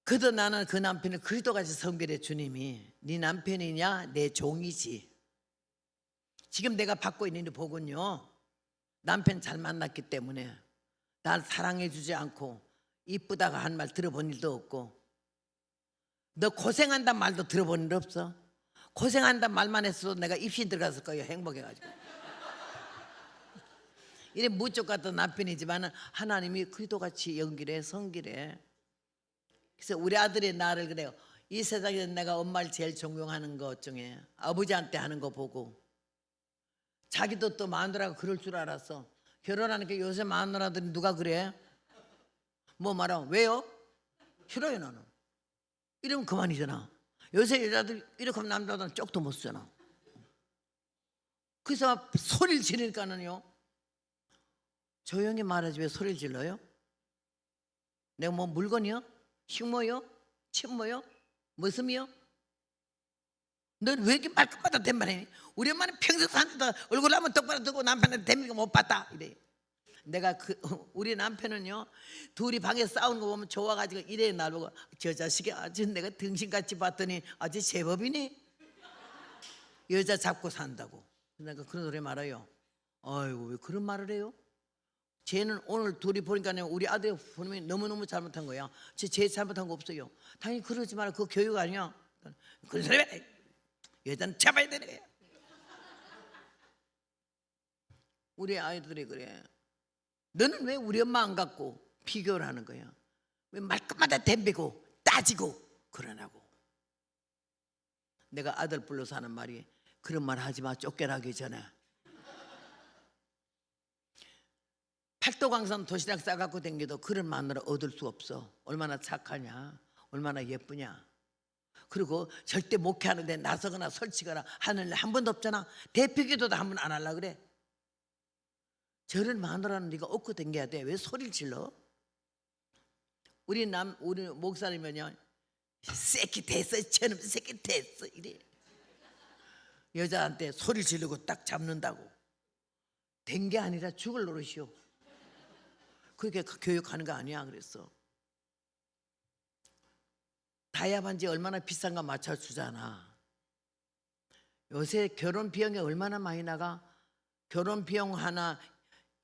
그래도 나는 그 남편을 그리스도같이 섬기래. 주님이 네 남편이냐 내 종이지. 지금 내가 받고 있는 이 복은요 남편 잘 만났기 때문에 날 사랑해 주지 않고 이쁘다가 한 말 들어본 일도 없고 너 고생한단 말도 들어본 일 없어. 고생한단 말만 했어도 내가 입신 들어갔을 거예요. 행복해가지고. 이래 무쪽 같은 남편이지만 하나님이 그리스도같이 연기래 섬기래. 그래서 우리 아들이 나를 그래요. 이 세상에서 내가 엄마를 제일 존경하는 것 중에 아버지한테 하는 거 보고 자기도 또 마누라가 그럴 줄 알았어. 결혼하니까 요새 마누라들이 누가 그래? 뭐 말아? 왜요? 싫어요 나는. 이러면 그만이잖아. 요새 여자들 이렇게 하면 남자들은 쪽도 못 쓰잖아. 그래서 막 소리를 지르니까는요 조용히 말하지 왜 소리를 질러요? 내가 뭐 물건이요? 식모요? 침모요? 무슨이요? 넌 왜 이렇게 말끝마다 댄말이니? 우리 엄마는 평생 사는데 얼굴 한번 똑바로 뜨고 남편한테 대미가 못 봤다 이래. 내가 우리 남편은요 둘이 방에서 싸우는 거 보면 좋아가지고 이래 날 보고 저 자식이 아주 내가 등신같이 봤더니 아주 제법이네. 여자 잡고 산다고. 내가 그런 소리 말아요. 아이고 왜 그런 말을 해요? 쟤는 오늘 둘이 보니까 우리 아들 보면 너무너무 잘못한 거야. 쟤 잘못한 거 없어요. 당연히 그러지 마라. 그거 교육 아니야. 그런 소리 해. 여자는 잡아야 되는 거야. 우리 아이들이 그래. 너는 왜 우리 엄마 안 갖고 비교를 하는 거야? 왜 말끝마다 덤비고 따지고 그러냐고. 내가 아들 불러서 하는 말이 그런 말 하지 마. 쫓겨나기 전에. 팔도강산 도시락 싸갖고 댕겨도 그런 마누라 얻을 수 없어. 얼마나 착하냐, 얼마나 예쁘냐. 그리고 절대 목회하는데 나서거나 설치거나 하는 일 한 번도 없잖아. 대표기도도 한 번 안 하려고 그래. 저런 마누라는 네가 얻고 댕겨야 돼. 왜 소리를 질러? 우리 목사님은요 새끼 됐어, 저놈 새끼 됐어 이래. 여자한테 소리 지르고 딱 잡는다고. 된 게 아니라 죽을 노릇이요. 그렇게 교육하는 거 아니야. 그랬어. 다이아 반지 얼마나 비싼가 맞춰주잖아. 요새 결혼 비용이 얼마나 많이 나가? 결혼 비용 하나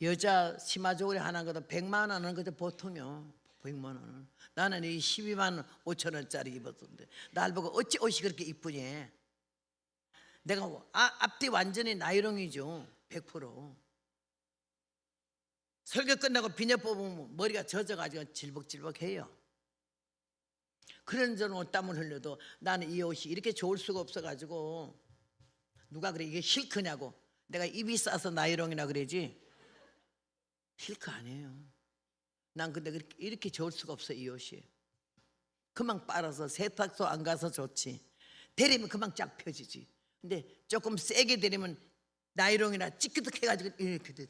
여자 치마저고리 하나 거도 100만 원은 그저 보통이요. 100만 원은. 나는 이 12만 5천 원짜리 입었는데 날 보고 어찌 옷이 그렇게 이쁘니? 내가 앞뒤 완전히 나이롱이죠. 100%. 설교 끝나고 비녀 뽑으면 머리가 젖어가지고 질벅질벅해요. 그런 저런 땀을 흘려도 나는 이 옷이 이렇게 좋을 수가 없어가지고 누가 그래 이게 실크냐고. 내가 입이 싸서 나이롱이나 그러지 실크 아니에요. 난 근데 이렇게 좋을 수가 없어. 이 옷이 금방 빨아서 세탁소 안 가서 좋지. 데리면 금방 쫙 펴지지. 근데 조금 세게 데리면 나이롱이나 찌끄덕해가지고 이렇게 돼.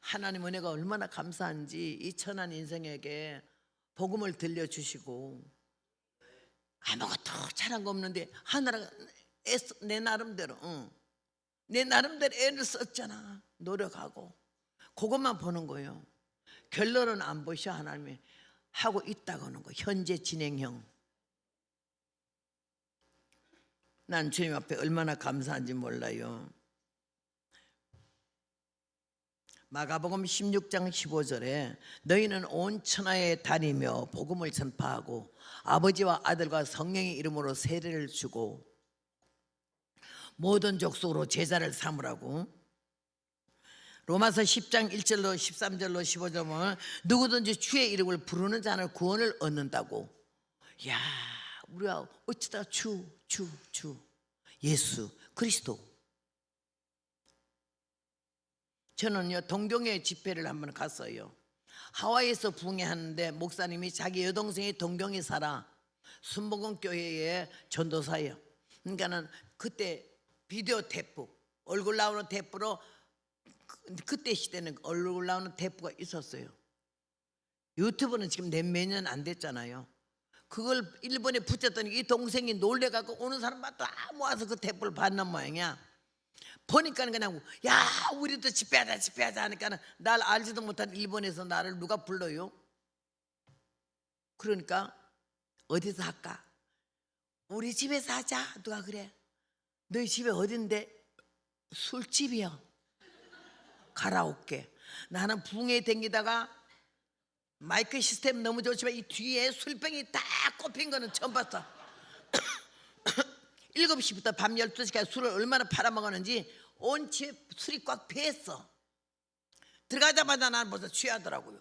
하나님 은혜가 얼마나 감사한지 이 천한 인생에게 복음을 들려주시고 아무것도 잘한 거 없는데 하나가 내 나름대로 내 나름대로 애를 썼잖아. 노력하고 그것만 보는 거예요. 결론은 안 보셔. 하나님이 하고 있다고 하는 거. 현재 진행형. 난 주님 앞에 얼마나 감사한지 몰라요. 마가복음 16장 15절에 너희는 온 천하에 다니며 복음을 전파하고 아버지와 아들과 성령의 이름으로 세례를 주고 모든 족속으로 제자를 삼으라고. 로마서 10장 1절로 13절로 15절 보면 누구든지 주의 이름을 부르는 자는 구원을 얻는다고. 야, 우리가 어쩌다 주 예수 그리스도. 저는요 동경회 집회를 한번 갔어요. 하와이에서 부흥회하는데 목사님이 자기 여동생이 동경에 살아. 순복음교회의 전도사예요. 그러니까는 그때 비디오 테이프 얼굴 나오는 테이프로 그때 시대는 얼굴 나오는 테이프가 있었어요. 유튜브는 지금 몇 년 안 됐잖아요. 그걸 일본에 붙였더니 이 동생이 놀래갖고 오는 사람마다 다 모아서 그 테이프를 받는 모양이야. 보니까 그냥 야 우리도 집회하자 하니까 날 알지도 못한 일본에서 나를 누가 불러요? 그러니까 어디서 할까? 우리 집에서 하자. 누가 그래? 너희 집에 어딘데? 술집이요. 가라오케. 나는 부흥회 댕기다가 마이크 시스템 너무 좋지만 이 뒤에 술병이 다 꼽힌 거는 처음 봤어. 7시부터 밤 12시까지 술을 얼마나 팔아먹었는지 온 집에 술이 꽉 배했어. 들어가자마자 나는 벌써 취하더라고요.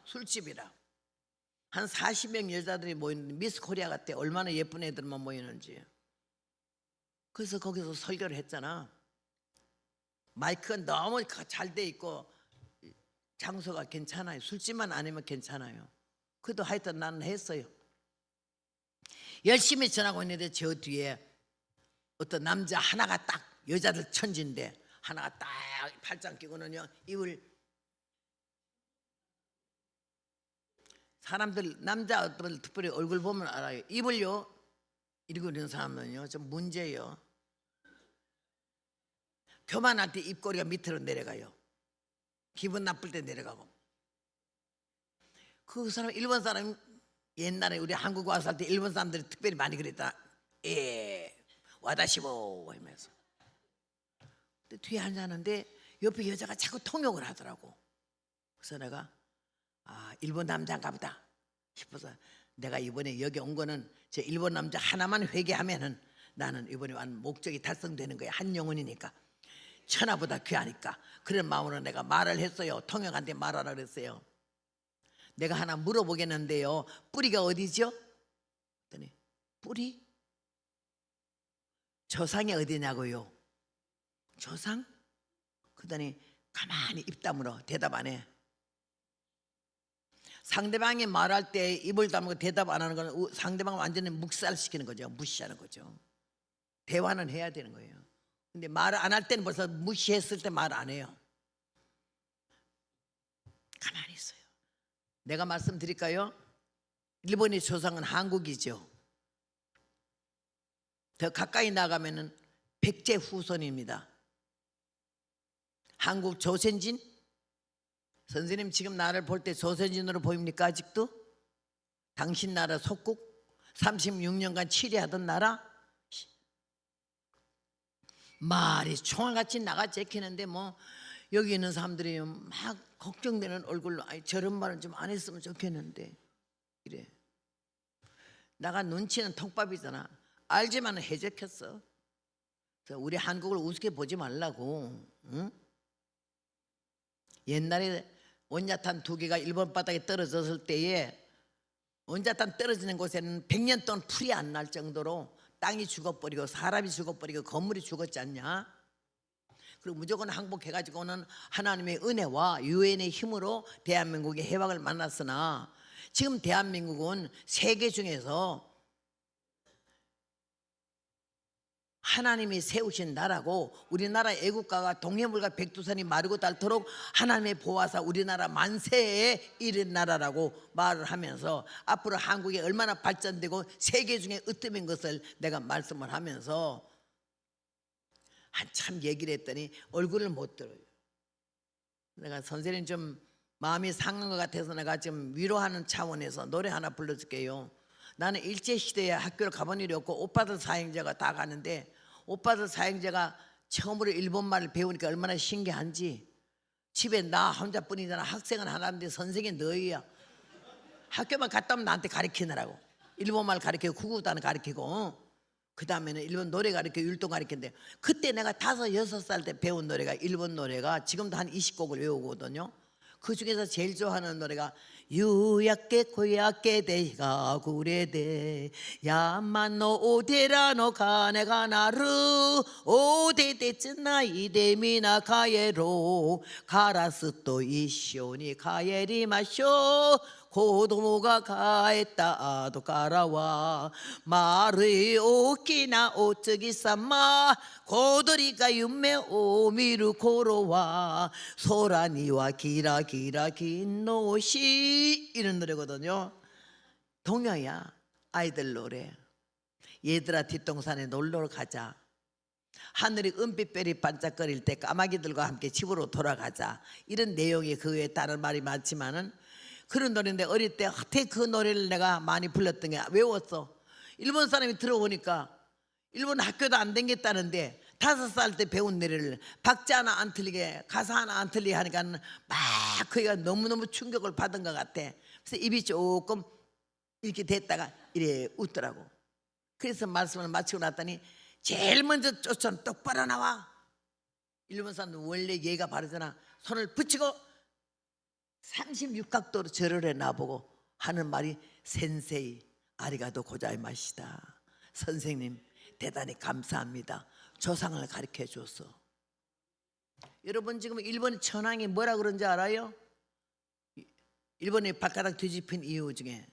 술집이라. 한 40명 여자들이 모이는데 미스 코리아 같아. 얼마나 예쁜 애들만 모이는지. 그래서 거기서 설교를 했잖아. 마이크가 너무 잘 돼 있고 장소가 괜찮아요. 술집만 아니면 괜찮아요. 그래도 하여튼 나는 했어요. 열심히 전하고 있는데 저 뒤에 어떤 남자 하나가 딱 여자들 천지인데 하나가 딱 팔짱 끼고는요 입을 사람들 남자들 특별히 얼굴 보면 알아요. 입을요 이러고 있는 사람은요 좀 문제예요. 교만할 때 입꼬리가 밑으로 내려가요. 기분 나쁠 때 내려가고. 그 사람 일본 사람 옛날에 우리 한국 와서 할 때 일본 사람들이 특별히 많이 그랬다. 와다시보 하면서. 근데 뒤에 앉았는데 옆에 여자가 자꾸 통역을 하더라고. 그래서 내가 일본 남자인가 보다 싶어서 내가 이번에 여기 온 거는 저 일본 남자 하나만 회개하면은 나는 이번에 완 목적이 달성되는 거야. 한 영혼이니까 천하보다 귀하니까 그런 마음으로 내가 말을 했어요. 통역한테 말하라 그랬어요. 내가 하나 물어보겠는데요. 뿌리가 어디죠? 그랬더니 뿌리? 조상이 어디냐고요? 조상? 그러더니 가만히 입 다물어 대답 안 해. 상대방이 말할 때 입을 다물고 대답 안 하는 건 상대방을 완전히 묵살시키는 거죠. 무시하는 거죠. 대화는 해야 되는 거예요. 근데 말을 안 할 때는 벌써 무시했을 때 말 안 해요. 가만히 있어요. 내가 말씀드릴까요? 일본의 조상은 한국이죠. 더 가까이 나가면은 백제 후손입니다. 한국 조선진? 선생님 지금 나를 볼 때 조선진으로 보입니까 아직도? 당신 나라 속국? 36년간 치리하던 나라? 말이 총알같이 나가 제키는데 뭐 여기 있는 사람들이 막 걱정되는 얼굴로 저런 말은 좀 안 했으면 좋겠는데 이래. 나가 눈치는 통밥이잖아. 알지만 해적했어. 그래서 우리 한국을 우습게 보지 말라고. 응? 옛날에 원자탄 2개가 일본 바닥에 떨어졌을 때에 원자탄 떨어지는 곳에는 100년 동안 풀이 안 날 정도로 땅이 죽어버리고 사람이 죽어버리고 건물이 죽었지 않냐? 그리고 무조건 항복해가지고는 하나님의 은혜와 유엔의 힘으로 대한민국의 해방을 만났으나 지금 대한민국은 세계 중에서 하나님이 세우신 나라고 우리나라 애국가가 동해물과 백두산이 마르고 닳도록 하나님의 보호하사 우리나라 만세에 이른 나라라고 말을 하면서 앞으로 한국이 얼마나 발전되고 세계 중에 으뜸인 것을 내가 말씀을 하면서 한참 얘기를 했더니 얼굴을 못 들어요. 내가 선생님 좀 마음이 상한 것 같아서 내가 좀 위로하는 차원에서 노래 하나 불러줄게요. 나는 일제시대에 학교를 가본 일이 없고 오빠들 사형제가 다 가는데 오빠들 사형제가 처음으로 일본말을 배우니까 얼마나 신기한지. 집에 나 혼자뿐이잖아. 학생은 하나인데 선생이 너희야. 학교만 갔다 오면 나한테 가르치느라고. 일본말 가르치고 구구단을 가르치고 그 다음에는 일본 노래 가르치고 율동 가르치는데 그때 내가 5, 6살 때 배운 노래가 일본 노래가 지금도 한 20곡을 외우거든요. 그 중에서 제일 좋아하는 노래가 유약게 고약게 대가 구레대 야만노 오데라노 가네가 나르 오데데 쯔나이 데미나 가예로 가라스또 이쇼니 가예리 마쇼 고도모가 가했다 아도 가라와 마르이 오키나 오츠기 삼마 고도리가 윤메 오미루 고로와 소라니와 기라기라 긴노시 이런 노래거든요. 동요야. 아이들 노래. 얘들아 뒷동산에 놀러 가자. 하늘이 은빛별이 반짝거릴 때 까마귀들과 함께 집으로 돌아가자. 이런 내용이 그 외에 다른 말이 많지만은 그런 노래인데 어릴 때 어떻게 그 노래를 내가 많이 불렀던 게 외웠어. 일본 사람이 들어보니까 일본 학교도 안 댕겼다는데 5살 때 배운 노래를 박자 하나 안 틀리게 가사 하나 안 틀리게 하니까 막 그가 너무너무 충격을 받은 것 같아. 그래서 입이 조금 이렇게 됐다가 이래 웃더라고. 그래서 말씀을 마치고 났더니 제일 먼저 쫓아는 똑바로 나와. 일본 사람은 원래 예가 바르잖아. 손을 붙이고 36각도로 절을 해 나보고 하는 말이 센세이 아리가도 고자이마시다. 선생님 대단히 감사합니다. 조상을 가르쳐 줬어. 여러분 지금 일본 천황이 뭐라 그런지 알아요? 일본이 발가락 뒤집힌 이유 중에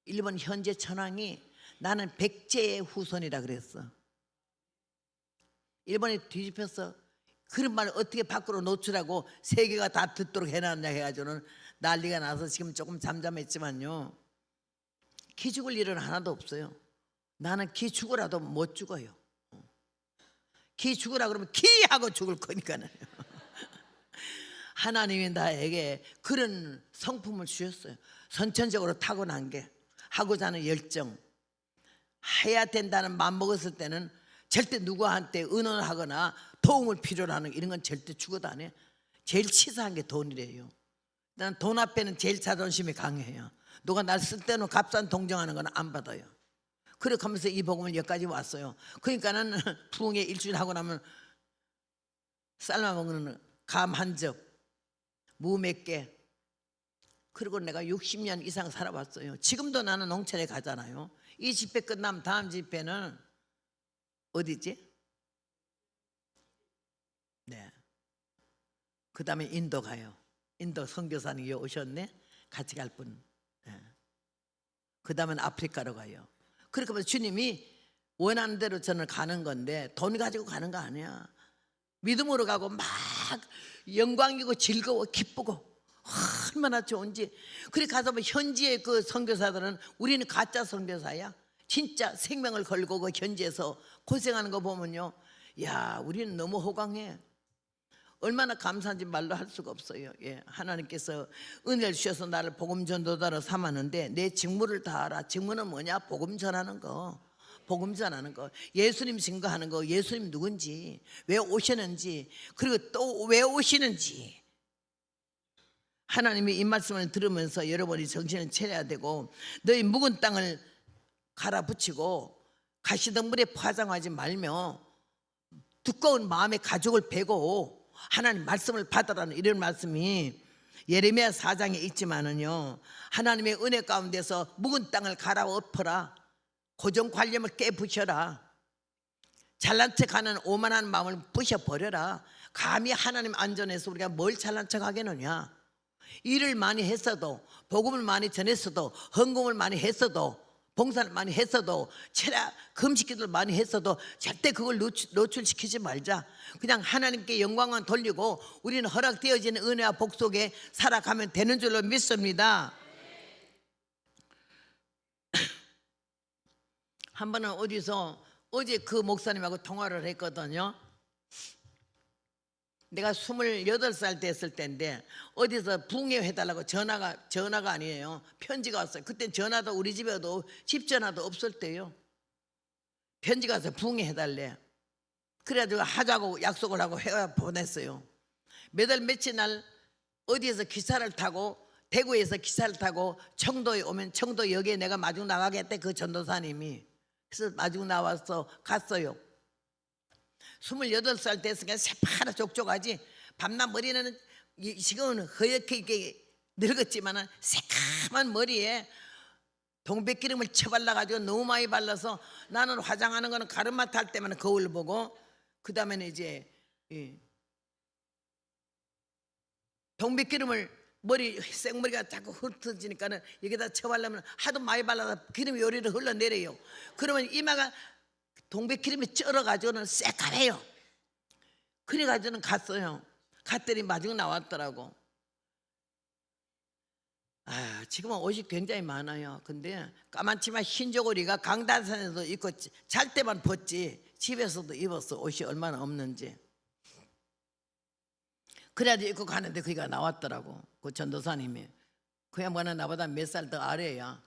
일본 현재 천황이 나는 백제의 후손이라 그랬어. 일본이 뒤집혔어. 그런 말을 어떻게 밖으로 노출하고 세계가 다 듣도록 해놨냐 해가지고는 난리가 나서 지금 조금 잠잠했지만요, 기 죽을 일은 하나도 없어요. 나는 기 죽으라도 못 죽어요. 기 죽으라 그러면 기 하고 죽을 거니까는. 하나님이 나에게 그런 성품을 주셨어요. 선천적으로 타고난 게, 하고자 하는 열정, 해야 된다는 마음 먹었을 때는 절대 누구한테 의논하거나 도움을 필요로 하는 이런 건 절대 죽어도 안 해. 제일 치사한 게 돈이래요. 난 돈 앞에는 제일 자존심이 강해요. 누가 날 쓸데없는 값싼 동정하는 건 안 받아요. 그렇게 하면서 이 복음을 여기까지 왔어요. 그러니까는 부흥회 일주일 하고 나면 삶아 먹는 감 한 접, 무 몇 개. 그리고 내가 60년 이상 살아봤어요. 지금도 나는 농촌에 가잖아요. 이 집회 끝나면 다음 집회는 어디지? 네. 그 다음에 인도 가요. 인도 선교사님 여기 오셨네. 같이 갈 분. 네. 그 다음엔 아프리카로 가요. 그렇게 하면 주님이 원하는 대로 저는 가는 건데 돈 가지고 가는 거 아니야. 믿음으로 가고 막 영광이고 즐거워 기쁘고 얼마나 좋은지. 그래 가서 뭐 현지의 그 선교사들은 우리는 가짜 선교사야. 진짜 생명을 걸고 그 현지에서 고생하는 거 보면요, 야, 우리는 너무 호강해. 얼마나 감사한지 말로 할 수가 없어요. 예, 하나님께서 은혜를 주셔서 나를 복음 전도자로 삼았는데 내 직무를 다 알아. 직무는 뭐냐? 복음 전하는 거. 복음 전하는 거. 예수님 증거하는 거. 예수님 누군지, 왜 오시는지, 그리고 또 왜 오시는지. 하나님이 이 말씀을 들으면서 여러분이 정신을 차려야 되고, 너희 묵은 땅을 갈아붙이고 가시덤불에 파장하지 말며 두꺼운 마음의 가죽을 베고 하나님 말씀을 받으라는 이런 말씀이 예레미야 4장에 있지만은요, 하나님의 은혜 가운데서 묵은 땅을 갈아엎어라. 고정관념을 깨부셔라. 잘난 척하는 오만한 마음을 부셔버려라. 감히 하나님 안전해서 우리가 뭘 잘난 척하겠느냐. 일을 많이 했어도, 복음을 많이 전했어도, 헌금을 많이 했어도, 봉사를 많이 했어도, 철야 금식기도를 많이 했어도 절대 그걸 노출시키지 말자. 그냥 하나님께 영광만 돌리고 우리는 허락되어지는 은혜와 복 속에 살아가면 되는 줄로 믿습니다. 한 번은 어디서 어제 그 목사님하고 통화를 했거든요. 내가 28살 됐을 때인데 어디서 부흥회 해달라고 전화가 아니에요, 편지가 왔어요. 그때 전화도 우리 집에도 집 전화도 없을 때요. 편지가 와서 부흥회 해달래. 그래가지고 하자고 약속을 하고 보냈어요. 몇월 며칠 날 어디에서 기차를 타고, 대구에서 기차를 타고 청도에 오면 청도역에 내가 마중 나가겠대, 그 전도사님이. 그래서 마중 나와서 갔어요. 28살 됐으니까 새파랗 족족하지. 밤낮 머리는 지금은 허옇게 이렇게 늙었지만 새까만 머리에 동백기름을 쳐발라가지고 너무 많이 발라서, 나는 화장하는 거는 가르마 탈 때만 거울 보고, 그 다음에는 이제 동백기름을 머리 생머리가 자꾸 흩어지니까는 여기다 쳐발라면 하도 많이 발라서 기름이 요리를 흘러내려요. 그러면 이마가 동백기름이 쩔어가지고는 새까매요. 그래가지고는 갔어요. 갔더니 마중 나왔더라고. 지금은 옷이 굉장히 많아요. 근데 까만치마 흰 저고리가 강단산에도 입고 잘 때만 벗지 집에서도 입었어. 옷이 얼마나 없는지. 그래야지 입고 가는데 그가 나왔더라고. 그 전도사님이. 그 양반은 나보다 몇 살 더 아래야.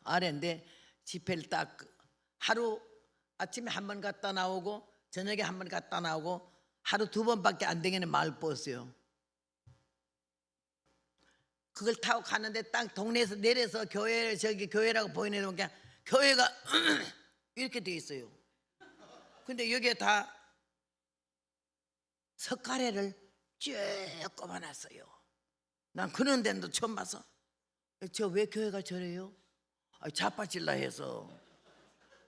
아래인데 집회를 딱 하루 아침에 한 번 갔다 나오고 저녁에 한 번 갔다 나오고 하루 2번밖에 안 되겠네. 마을 버스요. 그걸 타고 가는데 딱 동네에서 내려서 교회, 저기 교회라고 보이는 게 교회가 이렇게 돼 있어요. 근데 여기에 다 석가래를 쭉 꼽아놨어요. 난 그런 데도 처음 봐서, 저 왜 교회가 저래요? 자빠질라 해서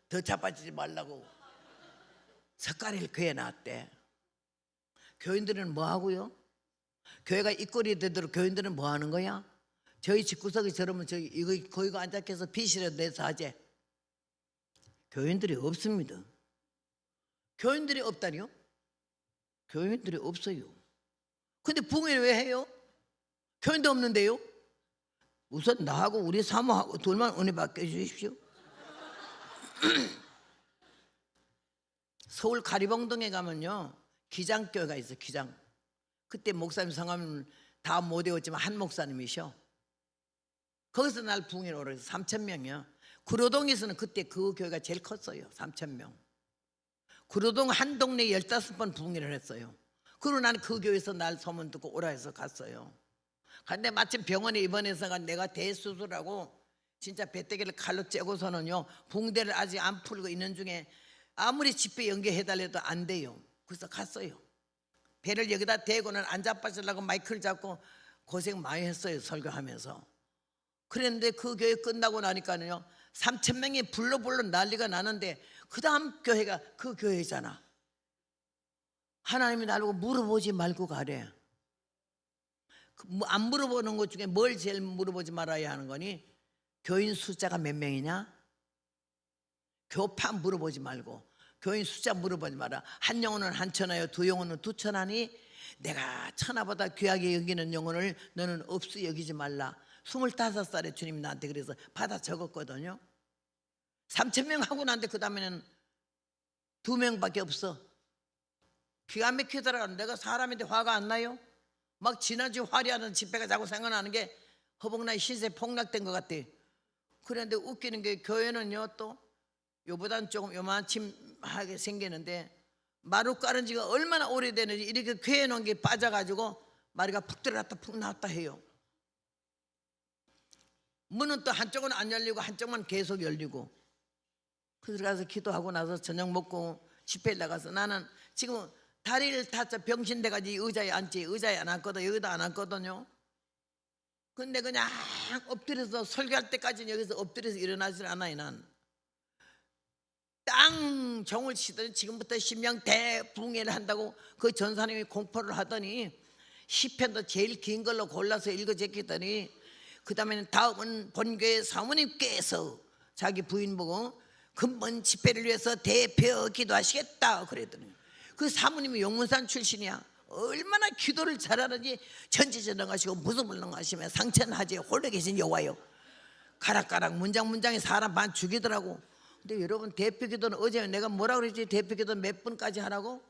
더 자빠지지 말라고 석가래를 교회에 놨대. 교인들은 뭐 하고요? 교회가 입꼬리 되도록 교인들은 뭐 하는 거야? 저희 집구석이 저러면 저기 이거 거기가 앉아서 빛이라도 내서 하재. 교인들이 없습니다. 교인들이 없다니요? 교인들이 없어요. 근데 부흥회는 왜 해요? 교인도 없는데요. 우선 나하고 우리 사모하고 둘만 은혜 받게 해주십시오. 서울 가리봉동에 가면요 기장교회가 있어요. 기장. 그때 목사님 성함은 다 못 외웠지만 한 목사님이셔. 거기서 날 부흥회로 오라 해서 3,000명이요. 구로동에서는 그때 그 교회가 제일 컸어요. 3,000명. 구로동 한 동네 15번 부흥회를 했어요. 그리고 나는 그 교회에서 날 소문 듣고 오라 해서 갔어요. 근데 마침 병원에 입원해서 내가 대수술하고 진짜 배때기를 칼로 째고서는요 붕대를 아직 안 풀고 있는 중에 아무리 집회 연계해달래도 안 돼요. 그래서 갔어요. 배를 여기다 대고는 안 자빠지려고 마이크를 잡고 고생 많이 했어요. 설교하면서. 그랬는데 그 교회 끝나고 나니까는요 3,000명이 불러불러 난리가 나는데 그 다음 교회가 그 교회잖아. 하나님이 나보고 물어보지 말고 가래. 안 물어보는 것 중에 뭘 제일 물어보지 말아야 하는 거니? 교인 숫자가 몇 명이냐? 교파 물어보지 말고 교인 숫자 물어보지 마라. 한 영혼은 한 천하요 두 영혼은 두 천하니 내가 천하보다 귀하게 여기는 영혼을 너는 없이 여기지 말라. 25살에 주님이 나한테 그래서 받아 적었거든요. 3,000명 하고 나한테 그 다음에는 2명밖에 없어. 기가 막히더라고. 내가 사람인데 화가 안 나요? 막 지난주 화려하는 집회가 자꾸 생각나는 게 허벅나의 신세 폭락된 것 같아. 그런데 웃기는 게 교회는요 또 요보단 조금 요만침하게 생기는데 마루 깔은 지가 얼마나 오래되는지 이렇게 괴해 놓은 게 빠져가지고 마루가 푹 들어갔다 푹 나왔다 해요. 문은 또 한쪽은 안 열리고 한쪽만 계속 열리고. 그래서 가서 기도하고 나서 저녁 먹고 집회에 나가서 나는 지금 다리를 다쳐 병신 돼가지고 의자에 앉지. 의자에 안 앉거든. 여기도 안 앉거든요. 근데 그냥 엎드려서 설교할 때까지는 여기서 엎드려서 일어나질 않아요. 난 땅 종을 치더니 지금부터 신명 대붕해를 한다고 그 전사님이 공포를 하더니 시편도 제일 긴 걸로 골라서 읽어 제끼더니 그 다음에는 다음은 본교회 사모님께서 자기 부인 보고 근본 집회를 위해서 대표 기도하시겠다 그랬더니 그 사모님이 용문산 출신이야. 얼마나 기도를 잘하는지 전지전능하시고 무소불능하시며 상천하지 홀로 계신 여호와요. 가락가락 문장문장에 사람 반 죽이더라고. 근데 여러분 대표 기도는 어제 내가 뭐라 그랬지? 대표 기도 몇 분까지 하라고?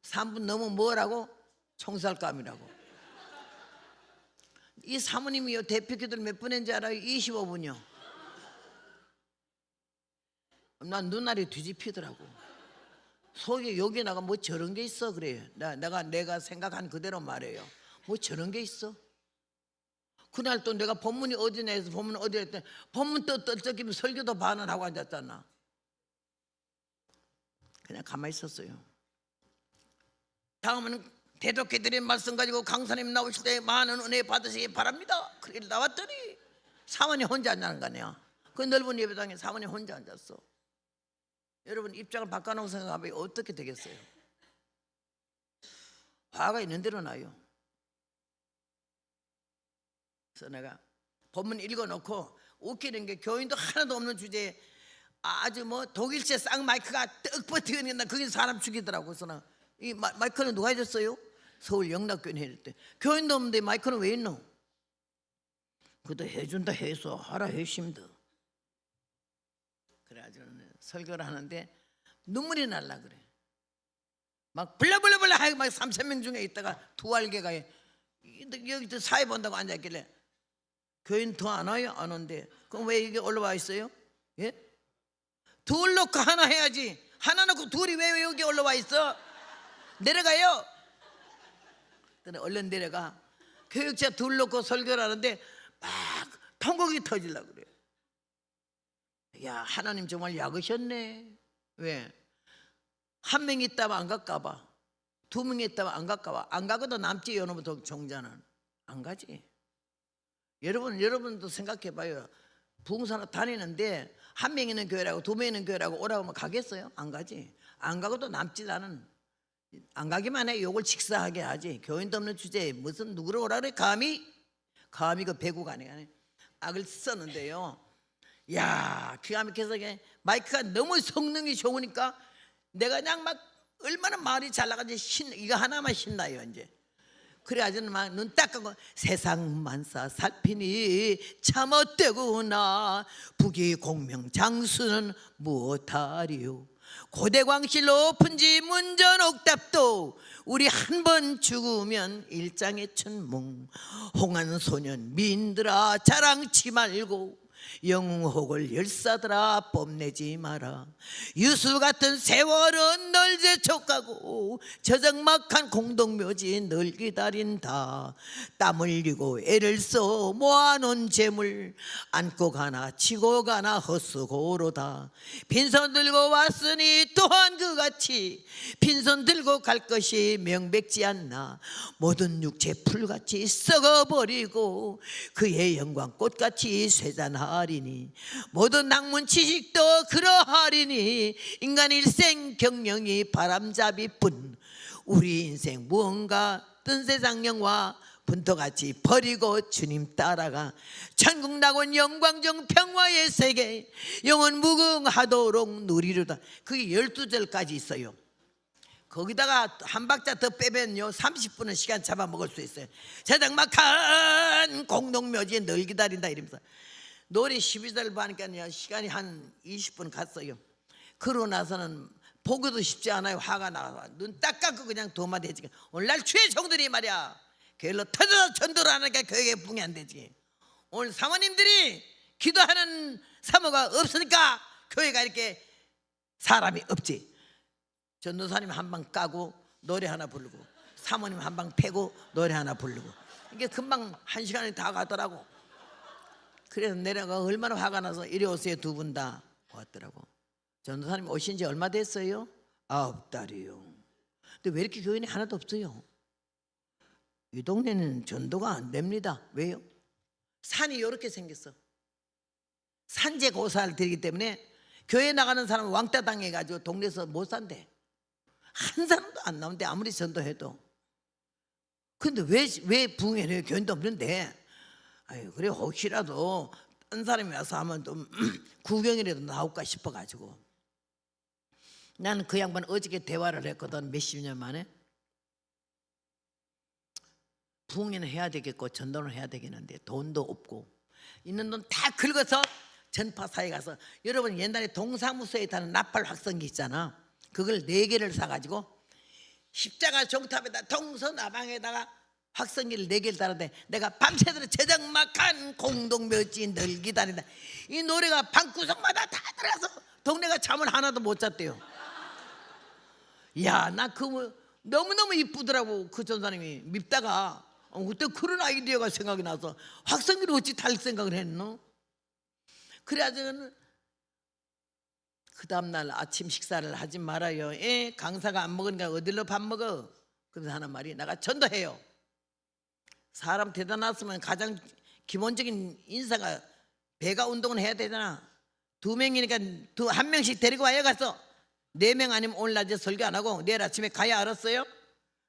3분 넘으면 뭐라고? 총살감이라고. 이 사모님이요 대표 기도를 몇 분 했는지 알아요? 25분이요. 난 눈알이 뒤집히더라고. 속에 여기 나가 뭐 저런 게 있어 그래요. 내가 생각한 그대로 말해요. 뭐 저런 게 있어. 그날 또 내가 본문이 어디냐 해서 본문 어디에 했더니 본문 또 떨적이면 설교도 반은 하고 앉았잖아. 그냥 가만히 있었어요. 다음은 대독해드린 말씀 가지고 강사님 나오실 때 많은 은혜 받으시기 바랍니다. 그렇게 나왔더니 사모님 혼자 앉는 거 아니야. 그 넓은 예배당에 사모님 혼자 앉았어. 여러분 입장을 바꿔놓고 생각하면 어떻게 되겠어요? 화가 있는 대로 나요. 그래서 내가 본문 읽어놓고 웃기는 게 교인도 하나도 없는 주제에 아주 뭐 독일제 쌍마이크가 떡 버티는 그게 사람 죽이더라고. 그래서 이 마이크는 누가 해줬어요? 서울 영락교회 해줄 때 교인도 없는데 마이크는 왜 있노? 그도 해준다 해서 하라 해심다. 그래가지고 설교를 하는데 눈물이 날라 그래. 막 불러불러불러 하고 막 3,000명 중에 있다가 두 알개가 여기 사회 본다고 앉아있길래 교인 더 안 와요? 안 온대. 그럼 왜 여기 올라와 있어요? 예? 둘 놓고 하나 해야지. 하나 놓고 둘이 왜 여기 올라와 있어? 내려가요. 그래 얼른 내려가. 교육자 둘 놓고 설교를 하는데 막 통곡이 터지려고 그래. 야 하나님 정말 약으셨네. 왜? 한 명 있다면 안 갈까 봐. 2명 있다면 안 갈까 봐. 안 가고도 남지 여러분 종자는 안 가지. 여러분도 생각해 봐요. 부흥사로 다니는데 한 명 있는 교회라고 2명 있는 교회라고 오라고 하면 가겠어요? 안 가지. 안 가고도 남지 나는. 안 가기만 해. 욕을 직사하게 하지. 교인도 없는 주제에 무슨 누구를 오라 그래? 감히 그 배구가 아니야. 악을 썼는데요. 야 기가 막혀서 마이크가 너무 성능이 좋으니까 내가 그냥 막 얼마나 마을이 잘 나가지. 이거 하나만 신나요 이제. 그래가지고 막 눈 닦고 세상 만사 살피니 참 어때구나. 부귀 공명 장수는 무엇하리요. 고대광실 높은지 문전옥답도 우리 한 번 죽으면 일장의 천몽. 홍안소년 민들아 자랑치 말고 영웅혹을 열사들아 뽐내지 마라. 유수 같은 세월은 널 재촉하고 저적막한 공동묘지 널 기다린다. 땀 흘리고 애를 써 모아놓은 재물 안고 가나 치고 가나 헛수고로다. 빈손 들고 왔으니 또한 그같이 빈손 들고 갈 것이 명백지 않나. 모든 육체 풀같이 썩어버리고 그의 영광 꽃같이 쇠잔하리니. 모든 학문 지식도 그러하리니 인간 일생 경영이 바람잡이뿐. 우리 인생 무언가 뜬세상 영화 분토같이 버리고 주님 따라가 천국 낙원 영광정 평화의 세계 영원 무궁하도록 누리로다. 그게 12절까지 있어요. 거기다가 한 박자 더 빼면요 30분은 시간 잡아먹을 수 있어요. 자작막한 공동묘지에 널 기다린다 이러면서 노래 12절 보니까 시간이 한 20분 갔어요. 그러고 나서는 보기도 쉽지 않아요. 화가 나서 눈 딱 감고 그냥 도마 대지. 오늘날 주의 종들이 말이야 교회로 터져서 전도를 하니까 교회에 붕이 안 되지. 오늘 사모님들이 기도하는 사모가 없으니까 교회가 이렇게 사람이 없지. 전도사님 한 방 까고 노래 하나 부르고 사모님 한 방 패고 노래 하나 부르고 이게 금방 1시간이 다 가더라고. 그래서 내려가 얼마나 화가 나서 이리 오세요 두 분 다 왔더라고. 전도사님 오신 지 얼마 됐어요? 9달이요. 근데 왜 이렇게 교인이 하나도 없어요? 이 동네는 전도가 안 됩니다. 왜요? 산이 이렇게 생겼어. 산재 고사를 드리기 때문에 교회 나가는 사람은 왕따 당해가지고 동네에서 못 산대. 한 사람도 안 나오는데 아무리 전도해도. 근데 왜 부흥회를 교인도 없는데? 아유 그래 혹시라도 딴 사람이 와서 하면 좀 구경이라도 나올까 싶어가지고. 나는 그 양반 어저께 대화를 했거든. 몇십 년 만에. 부흥회는 해야 되겠고 전도는 해야 되겠는데 돈도 없고 있는 돈 다 긁어서 전파사에 가서, 여러분 옛날에 동사무소에 타는 나팔 확성기 있잖아. 그걸 4개를 사가지고 십자가 종탑에다 동서나방에다가 확성기를 4개를 달았는데 내가 밤새도록 제작막한 공동묘지 널 기다린다. 이 노래가 방구석마다 다 들어가서 동네가 잠을 하나도 못 잤대요. 야, 나 그 너무너무 이쁘더라고. 그 전사님이 밉다가 그때 그런 아이디어가 생각이 나서 확성기를 어찌 달 생각을 했노? 그래가지고 그 다음날 아침 식사를 하지 말아요. 강사가 안 먹으니까 어디로 밥 먹어? 그래서 하는 말이 내가 전도해요. 사람 대단했으면 가장 기본적인 인사가 배가 운동을 해야 되잖아. 2명이니까 한 명씩 데리고 와요. 가서 4명 아니면 오늘 낮에 설교 안 하고 내일 아침에 가야 알았어요?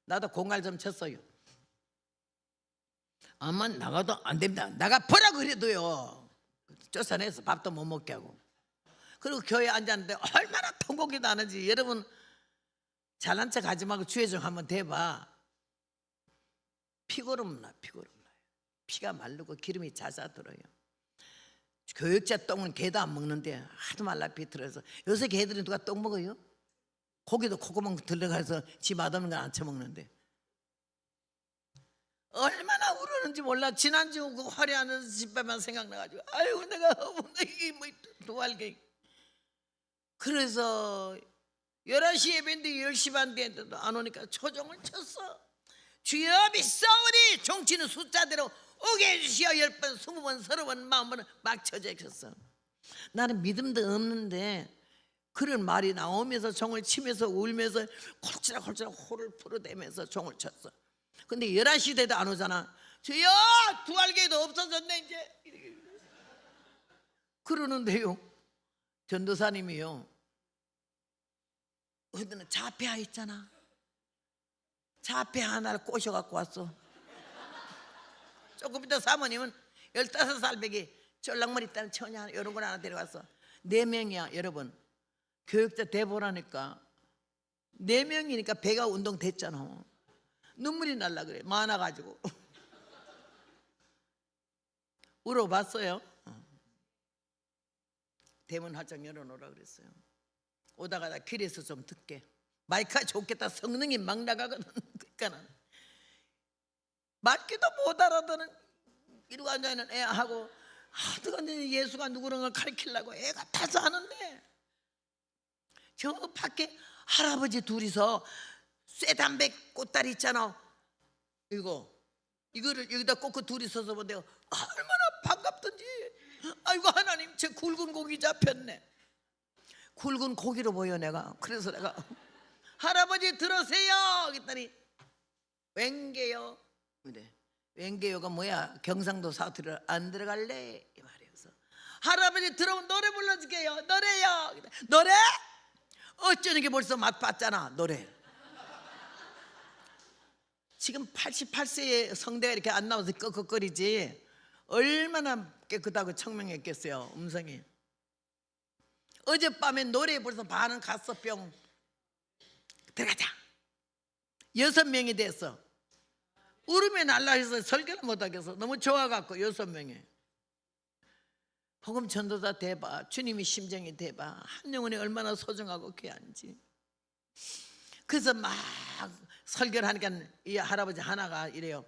나도 공갈 좀 쳤어요. 아마 나가도 안 됩니다. 나가 보라 그래도요 쫓아내서 밥도 못 먹게 하고. 그리고 교회에 앉았는데 얼마나 통곡이 나는지. 여러분 잘난 척 하지 말고 주의 좀 한번 대봐. 피고름 나. 피가 마르고 기름이 자자 들어요. 교육자 똥은 개도 안 먹는데 하도 말라 비틀어서. 요새 개들은 누가 똥 먹어요? 고기도 콧구멍 들어가서 지 맛없는 건 안 처먹는데 얼마나 울었는지 몰라. 지난주 그 화려하는 집밥만 생각나가지고 아이고 내가 이게 뭐 도알게. 그래서 11시 예배인데 10시 반 됐는데도 안 오니까 초종을 쳤어. 주여 믿사오니 종치는 숫자대로 오게 해주시어 10번 20번 30번 40번 막 쳐져 있었어. 나는 믿음도 없는데 그런 말이 나오면서 종을 치면서 울면서 콜치락콜치락 호를 풀어대면서 종을 쳤어. 근데 11시 돼도 안 오잖아. 주여 두알개도 없어졌네 이제. 그러는데요 전도사님이요 어디는 자폐아 있잖아. 자폐아 하나를 꼬셔갖고 왔어. 조금 이따 사모님은 15살 배기 쫄랑머리 있다는 처녀 이런 걸 하나 데려갔어. 4명이야 여러분. 교육자 대보라니까 4명이니까 배가 운동됐잖아. 눈물이 날라 그래. 많아가지고. 울어봤어요. 대문 활짝 열어놓으라 그랬어요. 오다가 나 길에서 좀 듣게. 마이크가 좋겠다. 성능이 막 나가거든. 그러니까는 맞기도 못 알아듣는 이러고 앉아있는 애하고 하여튼 예수가 누구는 걸 가르치려고 애가 타서 하는데 저 밖에 할아버지 둘이서 쇠담배 꽃다리 있잖아. 이거를 여기다 꽂고 둘이 서서 보는데 얼마나 반갑던지. 아이고 하나님, 제 굵은 고기 잡혔네. 굵은 고기로 보여 내가. 그래서 내가 할아버지 들으세요 그랬더니 웬게요? 그래. 웬게요가 뭐야? 경상도 사투리로 안 들어갈래? 이 말이어서 할아버지 들어오면 노래 불러줄게요. 노래요. 노래? 어쩌는 게 벌써 맛봤잖아. 노래. 지금 88세의 성대가 이렇게 안 나와서 끄끄거리지 얼마나 깨끗하고 청명했겠어요. 음성이. 어젯밤에 노래에 벌써 반은 갔어. 뿅 들어가자. 6명이 됐어. 울음이 날라 해서 설교를 못하겠어. 너무 좋아갖고 6명이. 복음 전도자 대봐. 주님이 심정이 대봐. 한 영혼이 얼마나 소중하고 귀한지. 그래서 막 설교를 하니까 이 할아버지 하나가 이래요.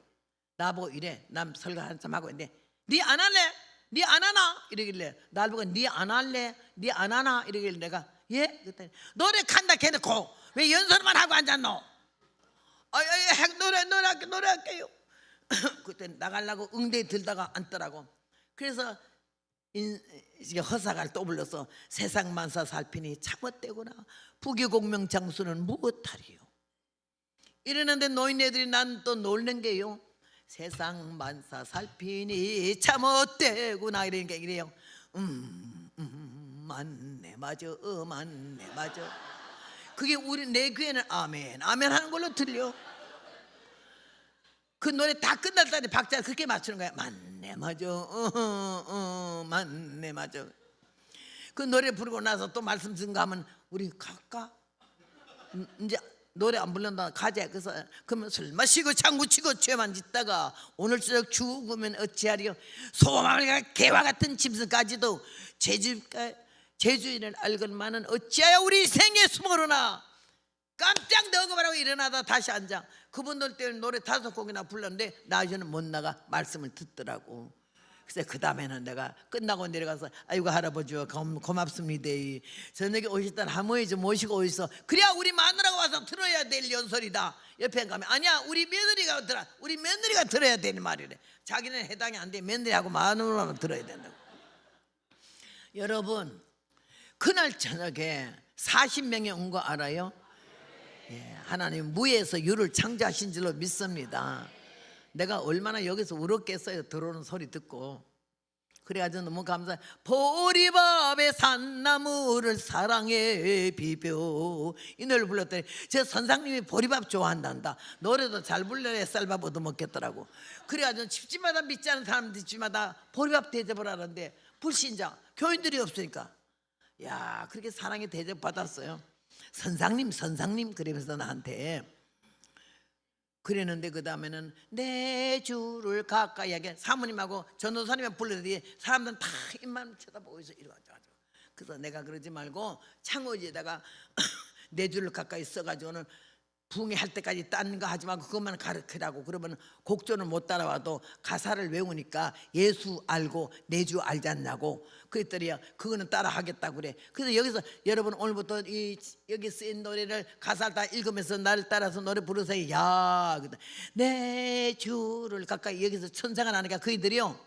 나보고 이래. 남 설교 한참 하고 있는데 니 안 할래? 니 안 하나? 이러길래 날 보고 니 안 할래? 니 안 하나? 이러길래 내가 예? 그랬더니 노래 간다 해놓고 왜 연설만 하고 앉았노? 노래할게요. 그때 나가려고 응대 들다가 앉더라고. 그래서 허사가 또 불러서 세상 만사 살피니 참헛되구나. 부귀공명 장수는 무엇하리요? 이러는데 노인네들이 난 또 놀는 게요. 세상 만사 살피니 참헛되구나 이러니까 이래요. 맞네 맞아. 맞네 맞아. 그게 우리 내 귀에는 아멘 아멘 하는 걸로 들려. 그 노래 다 끝날 때 박자를 그렇게 맞추는 거야. 맞네 맞아. 맞네 맞아. 그 노래 부르고 나서 또 말씀 증가하면 우리 갈까? 이제 노래 안 부른다 가자. 그래서 그러면 술 마시고 장구 치고 죄만 짓다가 오늘 저녁 죽으면 어찌하리요? 소망과 개와 같은 짐승까지도 제주인을 알건만은 어찌하여 우리 생에 숨어르나. 깜짝 넣어버리고 일어나다 다시 앉아. 그분들 때문에 노래 5곡이나 불렀는데 나중에는 못 나가. 말씀을 듣더라고. 그래서 그 다음에는 내가 끝나고 내려가서 아이고 할아버지요 고맙습니다. 저녁에 오셨던 할머니 좀 모시고 오셔서 그래야 우리 마누라가 와서 들어야 될 연설이다. 옆에 가면 아니야 우리 며느리가 들어. 우리 며느리가 들어야 되는 말이래. 자기는 해당이 안 돼. 며느리하고 마누라만 들어야 된다고. 여러분 그날 저녁에 40명이 온 거 알아요? 예, 하나님 무에서 유를 창조하신 줄로 믿습니다. 내가 얼마나 여기서 울었겠어요. 들어오는 소리 듣고. 그래가지고 너무 감사해. 보리밥에 산나물을 사랑해 비벼 이 노래를 불렀더니 저 선생님이 보리밥 좋아한단다. 노래도 잘 불러야 쌀밥 얻어먹겠더라고. 그래가지고 집집마다 믿지 않은 사람들 집마다 보리밥 대접을 하는데 불신자 교인들이 없으니까 야 그렇게 사랑의 대접 받았어요. 선상님 그러면서 나한테 그랬는데 그 다음에는 내 주를 가까이 하게 사모님하고 전도사님이 불러더니 사람들은 다 입만 쳐다보고 있어. 이러가지고 그래서 내가 그러지 말고 창호지에다가 내 주를 가까이 써가지고는 붕괴할 때까지 딴 거 하지 말고 그것만 가르치라고. 그러면 곡조는 못 따라와도 가사를 외우니까 예수 알고 내 주 알지 않냐고. 그랬더니 그거는 따라 하겠다고 그래. 그래서 여기서 여러분 오늘부터 여기 쓰인 노래를 가사를 다 읽으면서 나를 따라서 노래 부르세요. 야 내 주를 가까이. 여기서 천사가 나니까 그이들이요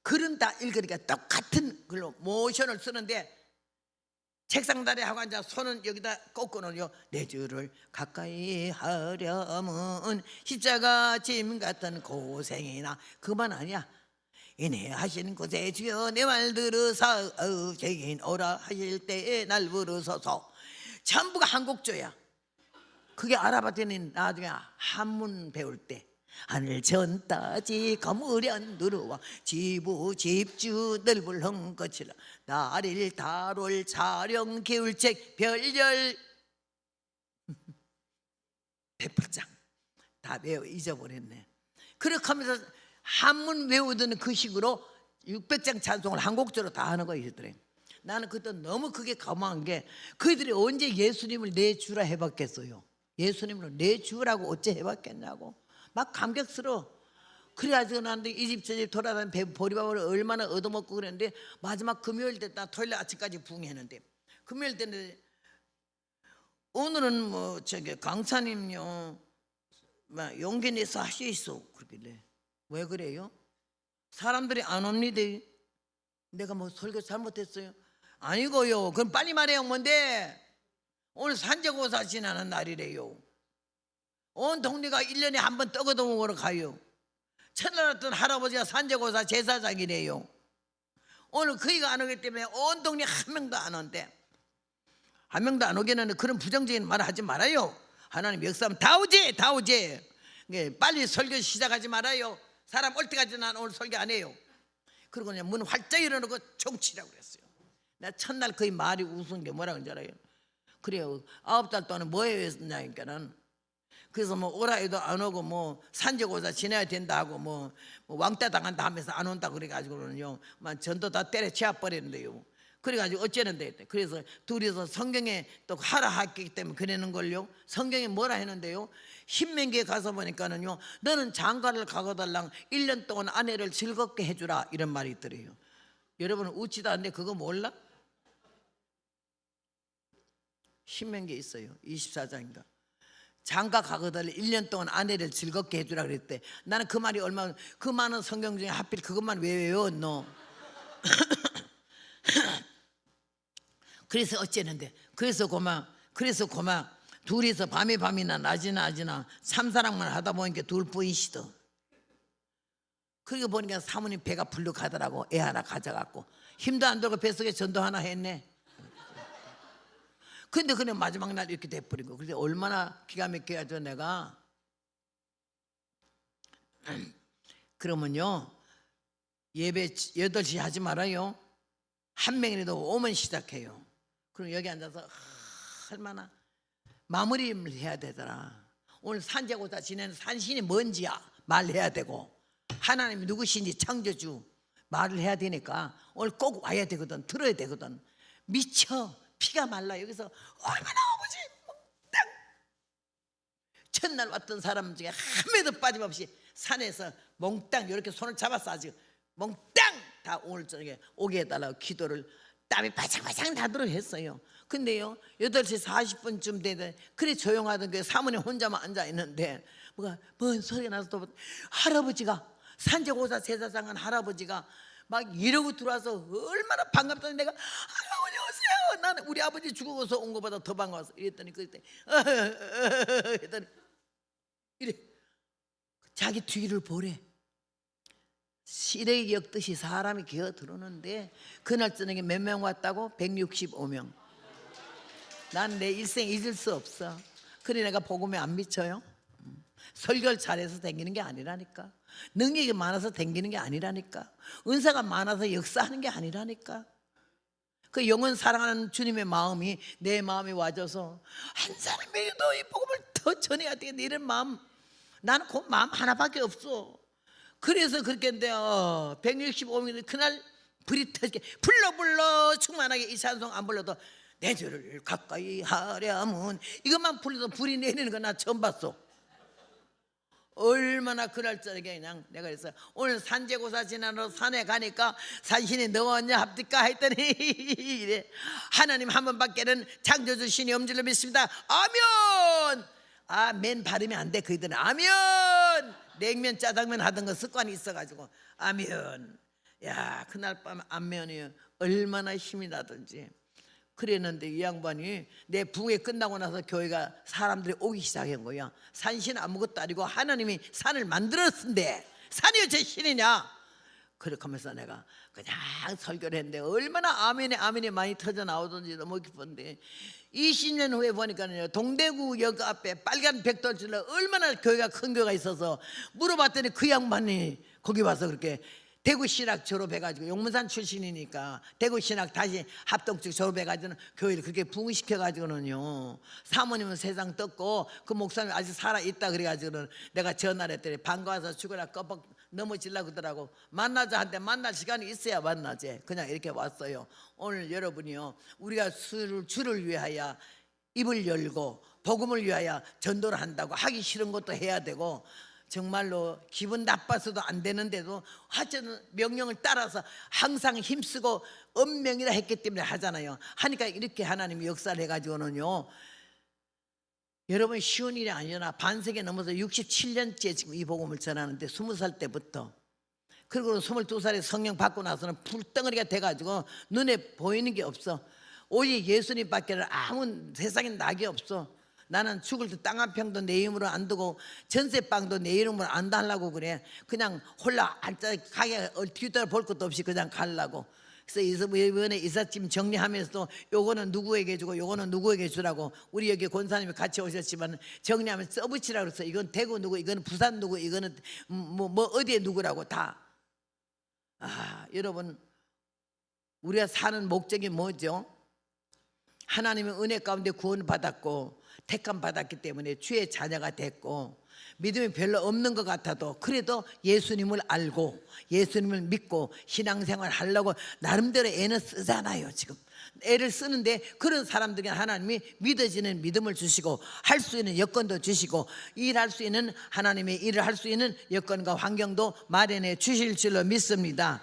글은 다 읽으니까 똑같은 글로 모션을 쓰는데 책상 다리 하고 앉아 손은 여기다 꺾어놓으요. 내 주를 가까이 하려면 십자가 짐 같은 고생이나. 그만 아니야. 이내 하시는 곳에 주여 내 말 들으사 죄인 오라 하실 때에 날 부르소서. 전부가 한곡조야. 그게 알아봤더니 나중에 한문 배울 때 하늘 전 따지 거무련 누르와 지부 집주 넓을 헝거치라 날일 달월 차령 기울책 별열 100%다 외워 잊어버렸네. 그렇게 하면서 한문 외우던 그 식으로 600장 찬송을 한 곡조로 다 하는 거예요. 나는 그때 너무 그게 감화한 게 그들이 언제 예수님을 내 주라 해봤겠어요. 예수님을 내 주라고 어째 해봤겠냐고 막 감격스러워. 그래가지고 나는 이 집 저 집 돌아다니는 보리밥을 얼마나 얻어먹고 그랬는데 마지막 금요일 때 나 토요일 아침까지 부흥했는데 금요일 때는 오늘은 뭐 저기 강사님요 막 용기 내서 하시소 그러길래 왜 그래요? 사람들이 안 옵니다. 내가 뭐 설교 잘못했어요? 아니고요. 그럼 빨리 말해요. 뭔데? 오늘 산재고사 지나는 날이래요. 온 동네가 1년에 한 번 떡어도 먹으러 가요. 첫날 어떤 할아버지가 산재고사 제사장이래요. 오늘 그이가 안 오기 때문에 온 동네 한 명도 안 온대. 한 명도 안 오기는 그런 부정적인 말을 하지 말아요. 하나님 역사하면 다 오지 다 오지. 빨리 설교 시작하지 말아요. 사람 올 때까지 난 오늘 설교 안 해요. 그리고 그냥 문 활짝 열어놓고 종치라고 그랬어요. 나 첫날 거의 말이 웃은 게 뭐라고 하는지 알아요? 그래요. 9달 동안 뭐 했냐니까는 그래서 뭐 오라 해도 안 오고 뭐 산재고사 지내야 된다 하고 뭐 왕따 당한다 하면서 안 온다 그래가지고는요 막 전도 다 때려치워 버렸는데요. 그래가지고 어쩌는데 그래서 둘이서 성경에 또 하라 했기 때문에 그러는 걸요. 성경에 뭐라 했는데요. 신명기에 가서 보니까는요 너는 장가를 가고달랑 1년 동안 아내를 즐겁게 해주라 이런 말이 있더래요. 여러분 웃지도 않는데 그거 몰라? 신명기에 있어요. 24장인가. 장가 가거든 1년 동안 아내를 즐겁게 해주라 그랬대. 나는 그 말이 얼마나 그 많은 성경 중에 하필 그것만 왜 외웠노? 그래서 어째는데 그래서 고마 둘이서 밤이나 낮이나 참사랑만 하다 보니까 둘 부인시더. 그러고 보니까 사모님 배가 불룩하더라고. 애 하나 가져갖고 힘도 안 들고 뱃속에 전도 하나 했네. 근데 그냥 마지막 날 이렇게 돼버리고. 그래서 얼마나 기가 막혀가지고 내가 그러면요 예배 8시 하지 말아요. 한 명이라도 오면 시작해요. 그럼 여기 앉아서 얼마나 마무리를 해야 되더라. 오늘 산재고사 지내는 산신이 뭔지야 말해야 되고 하나님이 누구신지 창조주 말을 해야 되니까 오늘 꼭 와야 되거든. 들어야 되거든. 미쳐 피가 말라. 여기서 얼마나 아버지 몽땅 첫날 왔던 사람 중에 한 명도 빠짐없이 산에서 몽땅 이렇게 손을 잡았어. 아직 몽땅 다 오늘 저녁에 오게 해달라고 기도를 땀이 바짝바짝 나도록 했어요. 근데요 8시 40분쯤 되던 그래 조용하던 그 사모님 혼자만 앉아있는데 뭐가 뭔 소리가 나서 또 할아버지가 산재고사 제사장한 할아버지가 막 이러고 들어와서 얼마나 반갑다니 내가 할아버지 오세요. 나는 우리 아버지 죽어서 온 것보다 더 반가웠어. 이랬더니 그때 했더니 이래 자기 뒤를 보래. 시래기 엮듯이 사람이 기어 들어오는데 그날 저녁에 몇 명 왔다고? 165명. 난 내 일생 잊을 수 없어. 그래 내가 복음에 안 미쳐요. 설교를 잘해서 댕기는 게 아니라니까. 능력이 많아서 댕기는 게 아니라니까. 은사가 많아서 역사하는 게 아니라니까. 그 영원 사랑하는 주님의 마음이 내 마음에 와줘서 한 사람에게도 이 복음을 더 전해야 되겠네 이런 마음. 나는 그 마음 하나밖에 없어. 그래서 그렇게 했는데 165명이 그날 불이 터지게 불러 충만하게 이 찬송 안 불러도 내 주를 가까이 하려면 이것만 불러도 불이 내리는 거 나 처음 봤어. 얼마나 그날 저녁에 그냥 내가 그래서 오늘 산재고사 지나러 산에 가니까 산신이 너와 언제 합니까 했더니 이래 하나님 한 번밖에는 창조주 신이 없는 줄로 믿습니다. 아멘. 아멘 발음이 안 돼. 그이들은 아멘. 냉면 짜장면 하던 거 습관이 있어가지고 아멘. 야 그날 밤 아멘이 얼마나 힘이 나든지 그랬는데 이 양반이 내 부흥회 끝나고 나서 교회가 사람들이 오기 시작한 거야. 산신 아무것도 아니고 하나님이 산을 만들었는데 산이 어째 신이냐. 그렇게 하면서 내가 그냥 설교를 했는데 얼마나 아멘이 많이 터져 나오던지 너무 기쁜데 20년 후에 보니까요 동대구역 앞에 빨간 벽돌질러 얼마나 교회가 큰 교회가 있어서 물어봤더니 그 양반이 거기 와서 그렇게 대구 신학 졸업해가지고 용문산 출신이니까 대구 신학 다시 합동적 졸업해가지고는 교회를 그렇게 부흥시켜가지고는요, 사모님은 세상 떴고 그 목사님 아직 살아있다 그래가지고는 내가 전화를 했더니 반가워서 죽으라 꺼벅 넘어질라 그러더라고. 만나자 한데 만날 시간이 있어야 만나지. 그냥 이렇게 왔어요. 오늘 여러분이요, 우리가 주를 위하여 입을 열고 복음을 위하여 전도를 한다고 하기 싫은 것도 해야 되고, 정말로 기분 나빠서도 안 되는데도 하여튼 명령을 따라서 항상 힘쓰고 엄명이라 했기 때문에 하잖아요. 하니까 이렇게 하나님이 역사를 해가지고는요, 여러분 쉬운 일이 아니라 반세기 넘어서 67년째 지금 이 복음을 전하는데 20살 때부터, 그리고 22살에 성령 받고 나서는 풀덩어리가 돼가지고 눈에 보이는 게 없어. 오직 예수님밖에 아무 세상에 낙이 없어. 나는 죽을 때 땅 한 평도 내 이름으로 안 두고 전세방도 내 이름으로 안 달라고 그래. 그냥 홀라 앉아 가게 뒤돌아볼 것도 없이 그냥 가려고. 그래서 이번에 이삿짐 정리하면서도 요거는 누구에게 주고 요거는 누구에게 주라고, 우리 여기 권사님이 같이 오셨지만 정리하면 써붙이라고 그래서 이건 대구 누구, 이거는 부산 누구, 이거는 뭐 어디에 누구라고 다. 여러분, 우리가 사는 목적이 뭐죠? 하나님의 은혜 가운데 구원을 받았고 택함 받았기 때문에 주의 자녀가 됐고, 믿음이 별로 없는 것 같아도 그래도 예수님을 알고 예수님을 믿고 신앙생활 하려고 나름대로 애는 쓰잖아요. 지금 애를 쓰는데 그런 사람들에게 하나님이 믿어지는 믿음을 주시고 할 수 있는 여건도 주시고 일할 수 있는, 하나님의 일을 할 수 있는 여건과 환경도 마련해 주실 줄로 믿습니다.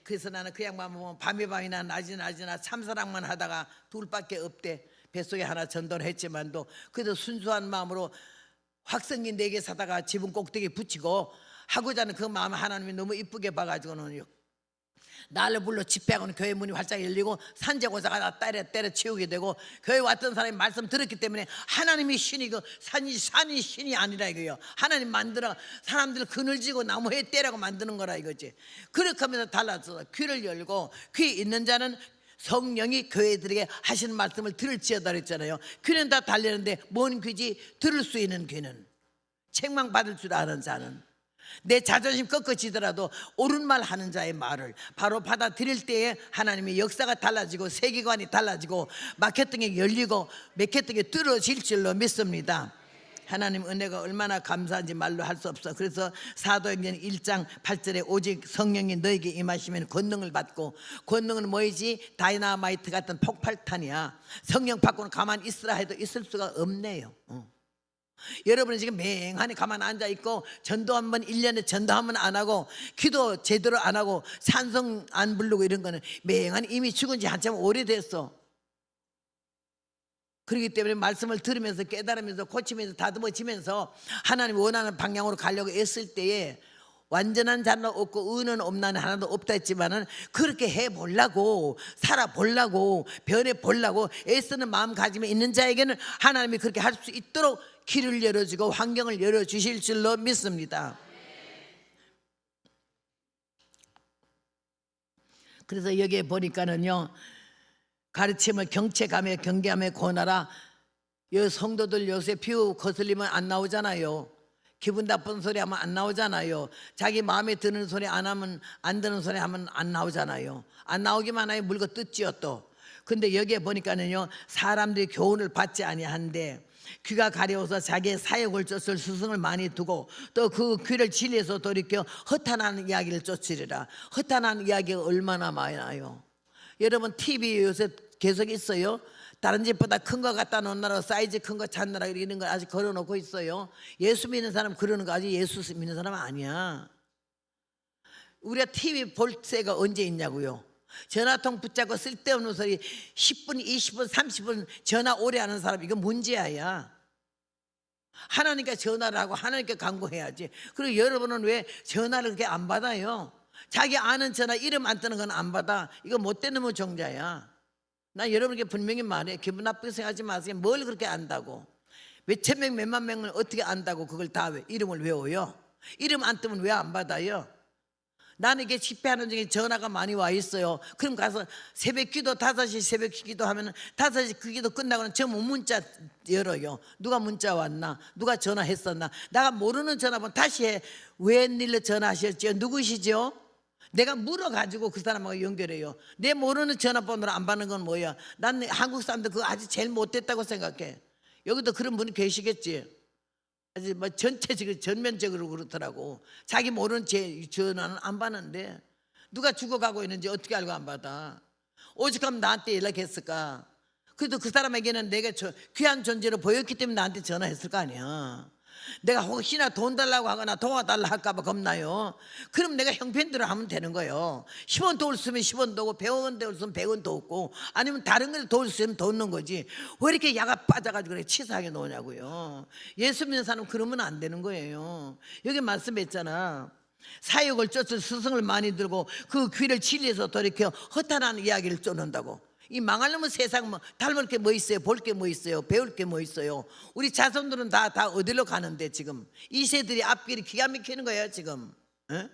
그래서 나는 그 양반 보면 밤이나 낮이나 참사랑만 하다가 둘밖에 없대. 뱃속에 하나 전도를 했지만도 그래도 순수한 마음으로 확성기 4개 사다가 지붕 꼭대기에 붙이고 하고자 하는 그 마음 하나님이 너무 이쁘게 봐가지고는 나를 불러 집회하고는 교회 문이 활짝 열리고 산재고사가 나 때려 치우게 되고, 교회 왔던 사람이 말씀 들었기 때문에 하나님이 신이 산이 신이 아니라 이거요. 하나님 만들어 사람들 그늘지고 나무에 때라고 만드는 거라 이거지. 그렇게 하면서 달라서 귀를 열고 귀 있는 자는 성령이 교회들에게 하시는 말씀을 들을지어다 그랬잖아요. 귀는 다 달리는데 뭔 귀지? 들을 수 있는 귀는, 책망 받을 줄 아는 자는, 내 자존심 꺾어지더라도 옳은 말 하는 자의 말을 바로 받아들일 때에 하나님의 역사가 달라지고 세계관이 달라지고 막혔던 게 열리고 막혔던 게 뚫어질 줄로 믿습니다. 하나님 은혜가 얼마나 감사한지 말로 할 수 없어. 그래서 사도행전 1장 8절에 오직 성령이 너에게 임하시면 권능을 받고, 권능은 뭐이지? 다이나마이트 같은 폭발탄이야. 성령 받고는 가만히 있으라 해도 있을 수가 없네요. 여러분은 지금 맹하니 가만 앉아있고 전도 한번 1년에 전도 한번 안 하고 기도 제대로 안 하고 찬송 안 부르고 이런 거는 맹하니 이미 죽은 지 한참 오래됐어. 그렇기 때문에 말씀을 들으면서 깨달으면서 고치면서 다듬어지면서 하나님 원하는 방향으로 가려고 애쓸 때에 완전한 자는 없고 의는 없나는 하나도 없다 했지만은 그렇게 해보려고 살아보려고 변해보려고 애쓰는 마음가짐이 있는 자에게는 하나님이 그렇게 할 수 있도록 길을 열어주고 환경을 열어주실 줄로 믿습니다. 그래서 여기에 보니까는요, 가르침을 경책하며 경계하며 권하라. 여 성도들 요새 피우 거슬리면 안 나오잖아요. 기분 나쁜 소리 하면 안 나오잖아요. 자기 마음에 드는 소리 안 하면, 안 드는 소리 하면 안 나오잖아요. 안 나오기만 하면 물고 뜯지요 또. 근데 여기에 보니까는요, 사람들이 교훈을 받지 아니한데 귀가 가려워서 자기의 사역을 쫓을 스승을 많이 두고 또 그 귀를 진리에서 돌이켜 허탄한 이야기를 쫓으리라. 허탄한 이야기가 얼마나 많아요. 여러분 TV 요새 계속 있어요. 다른 집보다 큰 거 갖다 놓느라 사이즈 큰 거 찾느라 이런 거 아직 걸어놓고 있어요. 예수 믿는 사람 그러는 거 아직 예수 믿는 사람 아니야. 우리가 TV 볼 새가 언제 있냐고요. 전화통 붙잡고 쓸데없는 소리 10분 20분 30분 전화 오래 하는 사람, 이거 문제야. 하나님께 전화를 하고 하나님께 간구해야지. 그리고 여러분은 왜 전화를 그렇게 안 받아요? 자기 아는 전화 이름 안 뜨는 건 안 받아. 이거 못된 놈의 종자야. 나 여러분에게 분명히 말해. 기분 나쁘게 생각하지 마세요. 뭘 그렇게 안다고. 몇천 명 몇만 명을 어떻게 안다고 그걸 다 이름을 외워요? 이름 안 뜨면 왜 안 받아요? 나는 이게 집회하는 중에 전화가 많이 와 있어요. 그럼 가서 새벽 기도 5시 새벽 기도하면 5시 그 기도 끝나고는 전부 문자 열어요. 누가 문자 왔나? 누가 전화했었나? 내가 모르는 전화번 다시 해. 웬일로 전화하셨죠? 누구시죠? 내가 물어가지고 그 사람하고 연결해요. 내 모르는 전화번호를 안 받는 건 뭐야? 난 한국 사람들 그거 아직 제일 못됐다고 생각해. 여기도 그런 분이 계시겠지. 아주 뭐 전체적으로 전면적으로 그렇더라고. 자기 모르는 제 전화는 안 받는데 누가 죽어가고 있는지 어떻게 알고 안 받아? 오죽하면 나한테 연락했을까? 그래도 그 사람에게는 내가 귀한 존재로 보였기 때문에 나한테 전화했을 거 아니야. 내가 혹시나 돈 달라고 하거나 도와달라 할까 봐 겁나요. 그럼 내가 형편대로 하면 되는 거예요. 10원 도울 수 있으면 10원 도고 100원 도울 수 있으면 100원 도고 아니면 다른 걸 도울 수 있으면 도는 거지. 왜 이렇게 야가 빠져가지고 그래 치사하게 노냐고요. 예수 믿는 사람 그러면 안 되는 거예요. 여기 말씀했잖아. 사역을 쫓을 스승을 많이 들고 그 귀를 진리에서 돌이켜 허탄한 이야기를 쫓는다고. 이 망할 놈은 세상 뭐 닮을 게 뭐 있어요? 볼 게 뭐 있어요? 배울 게 뭐 있어요? 우리 자손들은 다 어디로 가는데 지금 이 세들이 앞길이 기가 막히는 거예요 지금. 에?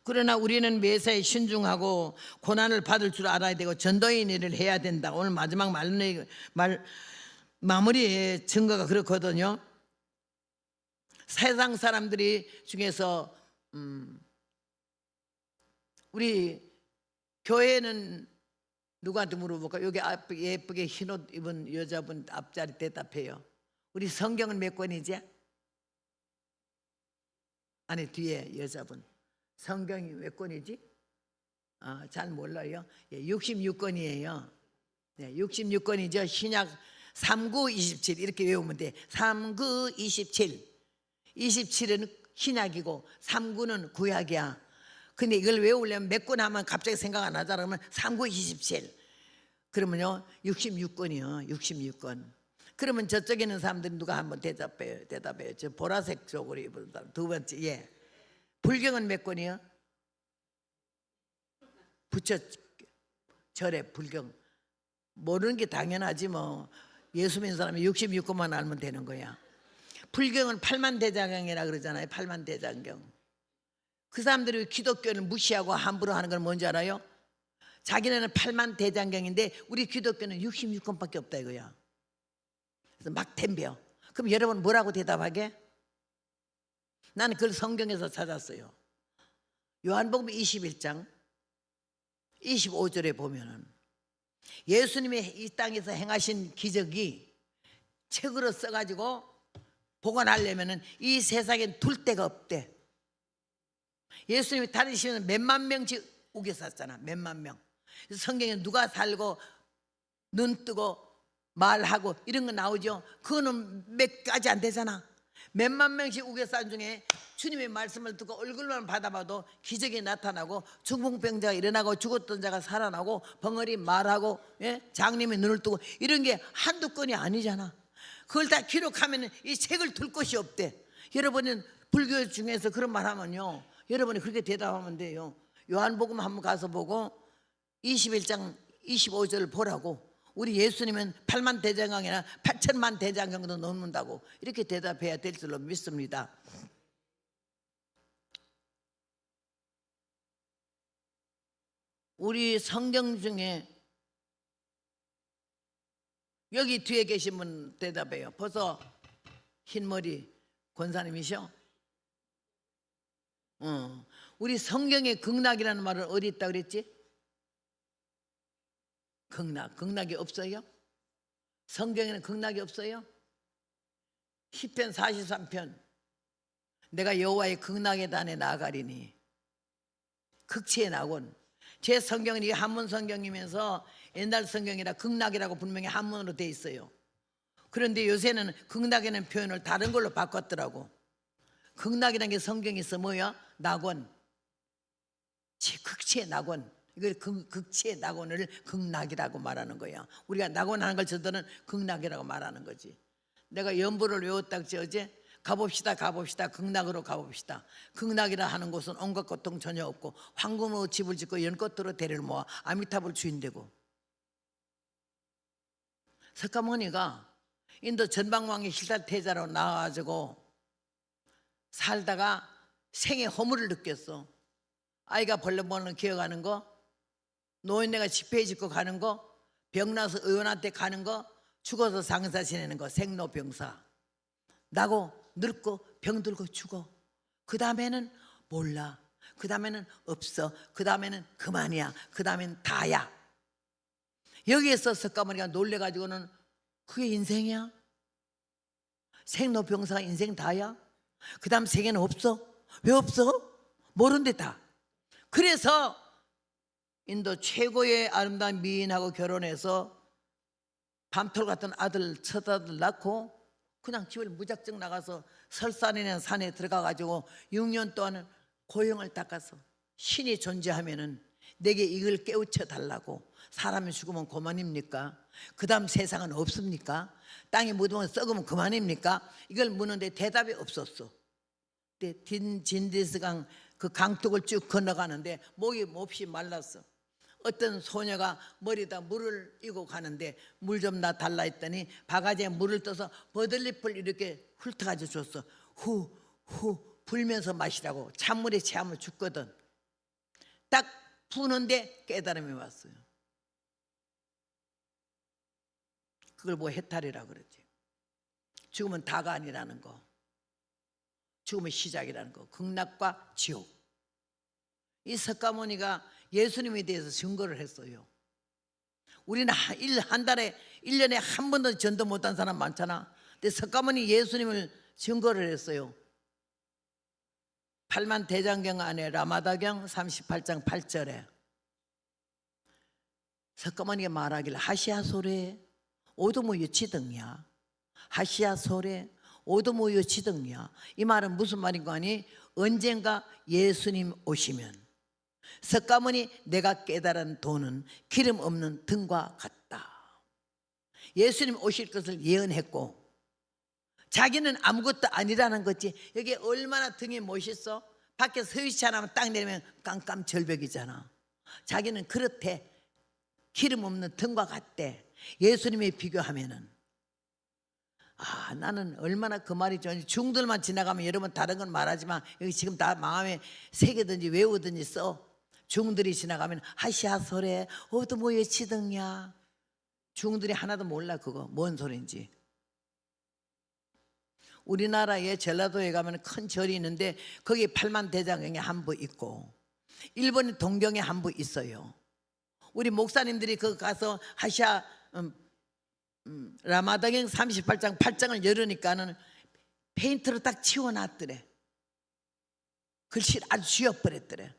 그러나 우리는 매사에 신중하고 고난을 받을 줄 알아야 되고 전도인 일을 해야 된다. 오늘 마지막 마무리의 증거가 그렇거든요. 세상 사람들이 중에서 우리 교회는 누구한테 물어볼까? 여기 앞에 예쁘게 흰옷 입은 여자분 앞자리 대답해요. 우리 성경은 몇 권이지? 아니 뒤에 여자분 성경이 몇 권이지? 잘 몰라요. 66권이에요. 66권이죠. 신약 39, 27 이렇게 외우면 돼. 39, 27 27은 신약이고 39는 구약이야. 근데 이걸 외우려면 몇 권 하면 갑자기 생각 안 하잖아. 그러면 39, 27 그러면요 66권이요. 66권. 그러면 저쪽에 있는 사람들이 누가 한번 대답해요. 저 보라색 쪽으로 입은 사람 두 번째. 예. 불경은 몇 권이요? 부처 절에 불경. 모르는 게 당연하지 뭐. 예수 믿는 사람이 66권만 알면 되는 거야. 불경은 팔만대장경이라 그러잖아요. 팔만대장경. 그 사람들이 기독교를 무시하고 함부로 하는 건 뭔지 알아요? 자기네는 팔만대장경인데 우리 기독교는 66권밖에 없다 이거야. 그래서 막 덤벼. 그럼 여러분 뭐라고 대답하게? 나는 그걸 성경에서 찾았어요. 요한복음 21장 25절에 보면은 예수님이 이 땅에서 행하신 기적이 책으로 써가지고 보관하려면은 이 세상엔 둘 데가 없대. 예수님이 다니시면 몇만 명씩 우겨쌌잖아. 몇만 명. 성경에 누가 살고 눈 뜨고 말하고 이런 거 나오죠. 그거는 몇 가지 안 되잖아. 몇만 명씩 우겨싼 중에 주님의 말씀을 듣고 얼굴만 받아봐도 기적이 나타나고 중풍병자가 일어나고 죽었던 자가 살아나고 벙어리 말하고 장님이 눈을 뜨고 이런 게 한두 건이 아니잖아. 그걸 다 기록하면 이 책을 둘 곳이 없대. 여러분은 불교 중에서 그런 말 하면요 여러분이 그렇게 대답하면 돼요. 요한복음 한번 가서 보고 21장 25절을 보라고. 우리 예수님은 8만 대장경이나 8천만 대장경도 넘는다고 이렇게 대답해야 될 줄로 믿습니다. 우리 성경 중에 여기 뒤에 계신 분 대답해요. 벌써 흰머리 권사님이셔? 우리 성경에 극락이라는 말은 어디 있다 그랬지? 극락이 없어요? 성경에는 극락이 없어요? 시편 43편 내가 여호와의 극락의 단에 나아가리니 극치의 낙원. 제 성경은 이게 한문 성경이면서 옛날 성경이라 극락이라고 분명히 한문으로 돼 있어요. 그런데 요새는 극락이라는 표현을 다른 걸로 바꿨더라고. 극락이라는 게 성경에 있어 뭐야? 낙원. 극치의 낙원. 이걸 극치의 낙원을 극락이라고 말하는 거야. 우리가 낙원하는 걸 저들은 극락이라고 말하는 거지. 내가 연보를 외웠다 그랬지 어제? 가봅시다 극락으로 가봅시다. 극락이라 하는 곳은 온갖 고통 전혀 없고 황금으로 집을 짓고 연꽃으로 대를 모아 아미타불 주인 되고. 석가모니가 인도 전방왕의 실타태자로 나와가지고 살다가 생의 허물을 느꼈어. 아이가 벌레보는 기어가는 거, 노인네가 집회 짓고 가는 거, 병나서 의원한테 가는 거, 죽어서 상사 지내는 거, 생로병사. 나고 늙고 병들고 죽어. 그 다음에는 몰라. 그 다음에는 없어. 그 다음에는 그만이야. 그 다음엔 다야. 여기에서 석가모니가 놀래가지고는 그게 인생이야? 생로병사가 인생 다야? 그 다음 세계는 없어? 왜 없어? 모른대 다. 그래서 인도 최고의 아름다운 미인하고 결혼해서 밤톨 같은 아들, 첫 아들 낳고 그냥 집을 무작정 나가서 설산이라는 산에 들어가가지고 6년 동안은 고형을 닦아서 신이 존재하면은 내게 이걸 깨우쳐 달라고. 사람이 죽으면 그만입니까? 그 다음 세상은 없습니까? 땅에 묻으면 썩으면 그만입니까? 이걸 묻는데 대답이 없었어. 근데 진디스강 그 강둑을 쭉 건너가는데 목이 몹시 말랐어. 어떤 소녀가 머리에다 물을 이고 가는데 물 좀 나 달라 했더니 바가지에 물을 떠서 버들잎을 이렇게 훑어가지고 줬어. 후 불면서 마시라고. 찬물에 체하면 죽거든. 딱 부는데 깨달음이 왔어요. 그걸 뭐 해탈이라고 그러지. 죽음은 다가 아니라는 거. 죽음의 시작이라는 거. 극락과 지옥. 이 석가모니가 예수님에 대해서 증거를 했어요. 우리는 한 달에 1년에 한 번도 전도 못한 사람 많잖아. 근데 석가모니 예수님을 증거를 했어요. 팔만대장경 안에 라마다경 38장 8절에 석가모니가 말하기를 하시아소레 오도무유 치등야. 하시아소레 오도무유 치등야. 이 말은 무슨 말인가 하니 언젠가 예수님 오시면 석가모니 내가 깨달은 도는 기름 없는 등과 같다. 예수님 오실 것을 예언했고 자기는 아무것도 아니라는 거지. 여기 얼마나 등이 멋있어. 밖에 서위치 않으면 딱 내리면 깜깜 절벽이잖아. 자기는 그렇대. 기름 없는 등과 같대. 예수님에 비교하면은. 나는 얼마나 그 말이 좋은지. 중들만 지나가면 여러분 다른 건 말하지만 여기 지금 다 마음에 새기든지 외우든지 써. 중들이 지나가면 하시아소레 어두모여 치등야. 중들이 하나도 몰라 그거 뭔 소린지. 우리나라에 전라도에 가면 큰 절이 있는데 거기 팔만대장경에 한 부 있고 일본 동경에 한 부 있어요. 우리 목사님들이 거기 가서 하시아 라마다경 38장 8장을 열으니까는 페인트로 딱 치워놨더래. 글씨를 아주 쥐어버렸더래.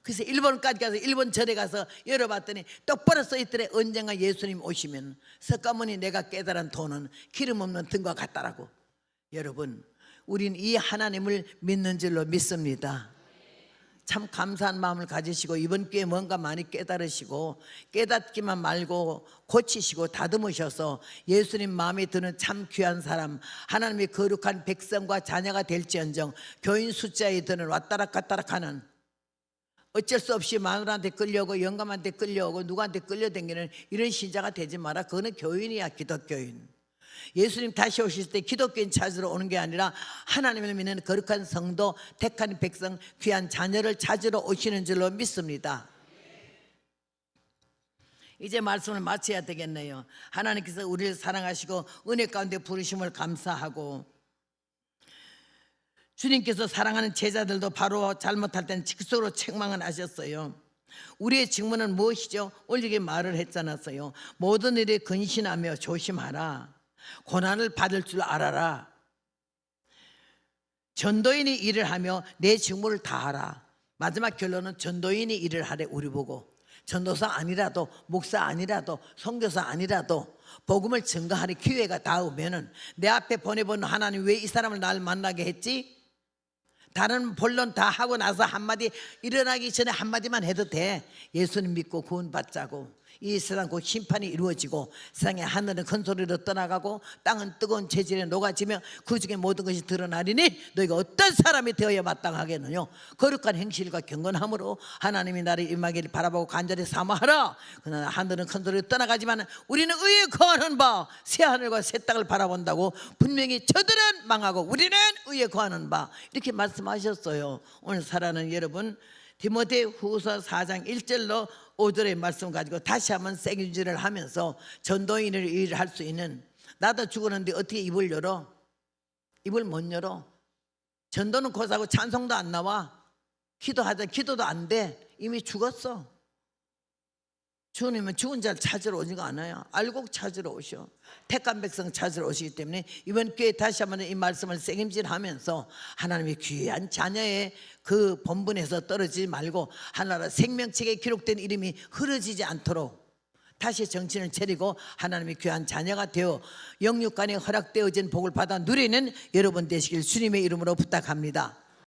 그래서 일본까지 가서 일본 절에 가서 열어봤더니 똑바로 써있더래. 언젠가 예수님 오시면 석가모니 내가 깨달은 도는 기름 없는 등과 같다라고. 여러분 우린 이 하나님을 믿는 줄로 믿습니다. 참 감사한 마음을 가지시고 이번 기회에 뭔가 많이 깨달으시고 깨닫기만 말고 고치시고 다듬으셔서 예수님 마음에 드는 참 귀한 사람 하나님의 거룩한 백성과 자녀가 될지언정 교인 숫자에 드는 왔다락 갔다락 하는 어쩔 수 없이 마누라한테 끌려오고 영감한테 끌려오고 누구한테 끌려다니는 이런 신자가 되지 마라. 그거는 교인이야. 기독교인. 예수님 다시 오실 때 기독교인 찾으러 오는 게 아니라 하나님을 믿는 거룩한 성도 택한 백성 귀한 자녀를 찾으러 오시는 줄로 믿습니다. 이제 말씀을 마쳐야 되겠네요. 하나님께서 우리를 사랑하시고 은혜 가운데 부르심을 감사하고 주님께서 사랑하는 제자들도 바로 잘못할 땐 직속으로 책망을 하셨어요. 우리의 직무는 무엇이죠? 오늘 이게 말을 했잖아요. 모든 일에 근신하며 조심하라. 고난을 받을 줄 알아라. 전도인이 일을 하며 내 직무를 다하라. 마지막 결론은 전도인이 일을 하래. 우리 보고 전도사 아니라도 목사 아니라도 선교사 아니라도 복음을 증거하는 기회가 닿으면은 내 앞에 보내본 하나님 왜 이 사람을 날 만나게 했지? 다른 본론 다 하고 나서 한마디 일어나기 전에 한마디만 해도 돼. 예수님 믿고 구원받자고. 이 세상 곧 심판이 이루어지고 세상의 하늘은 큰 소리로 떠나가고 땅은 뜨거운 재질에 녹아지며 그 중에 모든 것이 드러나리니 너희가 어떤 사람이 되어야 마땅하겠느냐. 거룩한 행실과 경건함으로 하나님이 나를 임하기를 바라보고 간절히 사모하라. 그러나 하늘은 큰 소리로 떠나가지만 우리는 의에 거하는 바 새하늘과 새 땅을 바라본다고. 분명히 저들은 망하고 우리는 의에 거하는 바 이렇게 말씀하셨어요. 오늘 사랑하는 여러분 디모데후서 4장 1절로 5절의 말씀 가지고 다시 한번 생일지를 하면서 전도인을 일을 할 수 있는. 나도 죽었는데 어떻게 입을 열어? 입을 못 열어. 전도는 고사고 찬송도 안 나와. 기도하자 기도도 안 돼. 이미 죽었어. 주님은 죽은 자를 찾으러 오지가 않아요. 알곡 찾으러 오셔. 택한 백성 찾으러 오시기 때문에 이번 기회에 다시 한번 이 말씀을 새김질하면서 하나님의 귀한 자녀의 그 본분에서 떨어지지 말고 하나라 생명책에 기록된 이름이 흐려지지 않도록 다시 정신을 차리고 하나님의 귀한 자녀가 되어 영육간에 허락되어진 복을 받아 누리는 여러분 되시길 주님의 이름으로 부탁합니다.